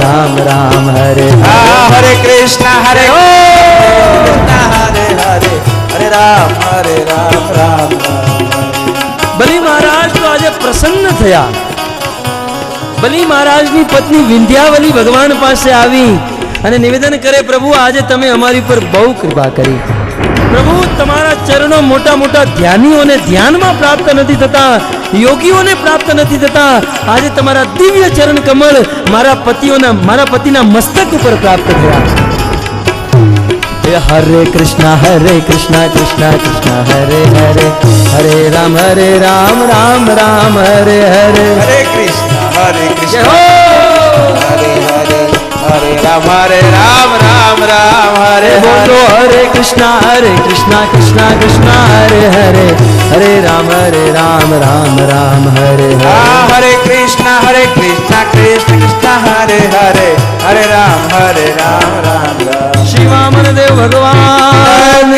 राम हरे હરે કૃષ્ણ હરે ઓ હરે હરે, હરે રામ રામ બલિ મહારાજ તો આજે પ્રસન્ન થયા. બલિ મહારાજની પત્ની વિંધ્યાવલી ભગવાન પાસે આવી અને નિવેદન કરે, પ્રભુ આજે તમે અમારી પર બહુ કૃપા કરી. પ્રભુ તમારા ચરણો મોટા મોટા ધ્યાનીઓને ધ્યાનમાં પ્રાપ્ત નથી થતા, યોગીઓને પ્રાપ્ત નથી થતા. આજે તમારા દિવ્ય ચરણ કમળ મારા પતિના મસ્તક ઉપર પ્રાપ્ત થયા. હરે કૃષ્ણ કૃષ્ણ કૃષ્ણ હરે હરે, હરે રામ રામ રામ હરે હરે. હરે કૃષ્ણ જય હો. હરે હરે, હરે રામ રામ હરે બોલો હરે કૃષ્ણ કૃષ્ણ કૃષ્ણ હરે હરે, હરે રામ રામ હરે હરે. હરે કૃષ્ણ કૃષ્ણ કૃષ્ણ હરે હરે, હરે રામ રામ શ્રી વામન દેવ ભગવાન.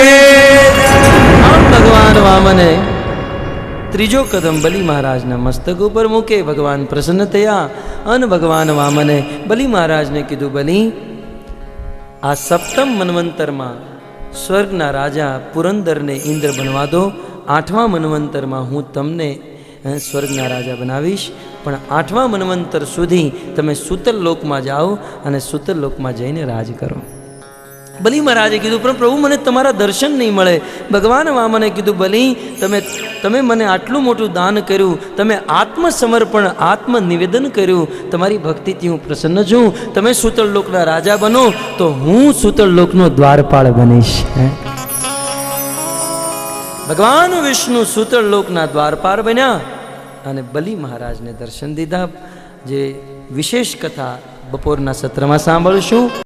આમ ભગવાન વામને ત્રીજો કદમ બલિ મહારાજના મસ્તક ઉપર મૂકે. ભગવાન પ્રસન્ન થયા અને ભગવાન વામને બલિ મહારાજને કીધું, બલિ આ સપ્તમ મન્વંતરમાં સ્વર્ગના રાજા પુરંદરને ઇન્દ્ર બનવા દો, 8મા મન્વંતરમાં હું તમને સ્વર્ગના રાજા બનાવીશ, પણ 8મા મન્વંતર સુધી તમે સૂતલ લોકમાં જાઓ અને સૂતલ લોકમાં જઈને રાજ કરો. બલિ મહારાજે કીધું, પણ પ્રભુ મને તમારા દર્શન નહીં મળે. ભગવાન વામને કીધું, બલિ તમે મને આટલું મોટું દાન કર્યું, તમે આત્મસમર્પણ આત્મનિવેદન કર્યું, તમારી ભક્તિથી હું પ્રસન્ન છું. તમે સૂતળ લોકના રાજા બનો તો હું સૂતળ લોકનો દ્વારપાળ બનીશ. ભગવાન વિષ્ણુ સૂતળ લોકના દ્વારપાળ બન્યા અને બલિ મહારાજને દર્શન દીધા. જે વિશેષ કથા બપોરના સત્રમાં સાંભળશું.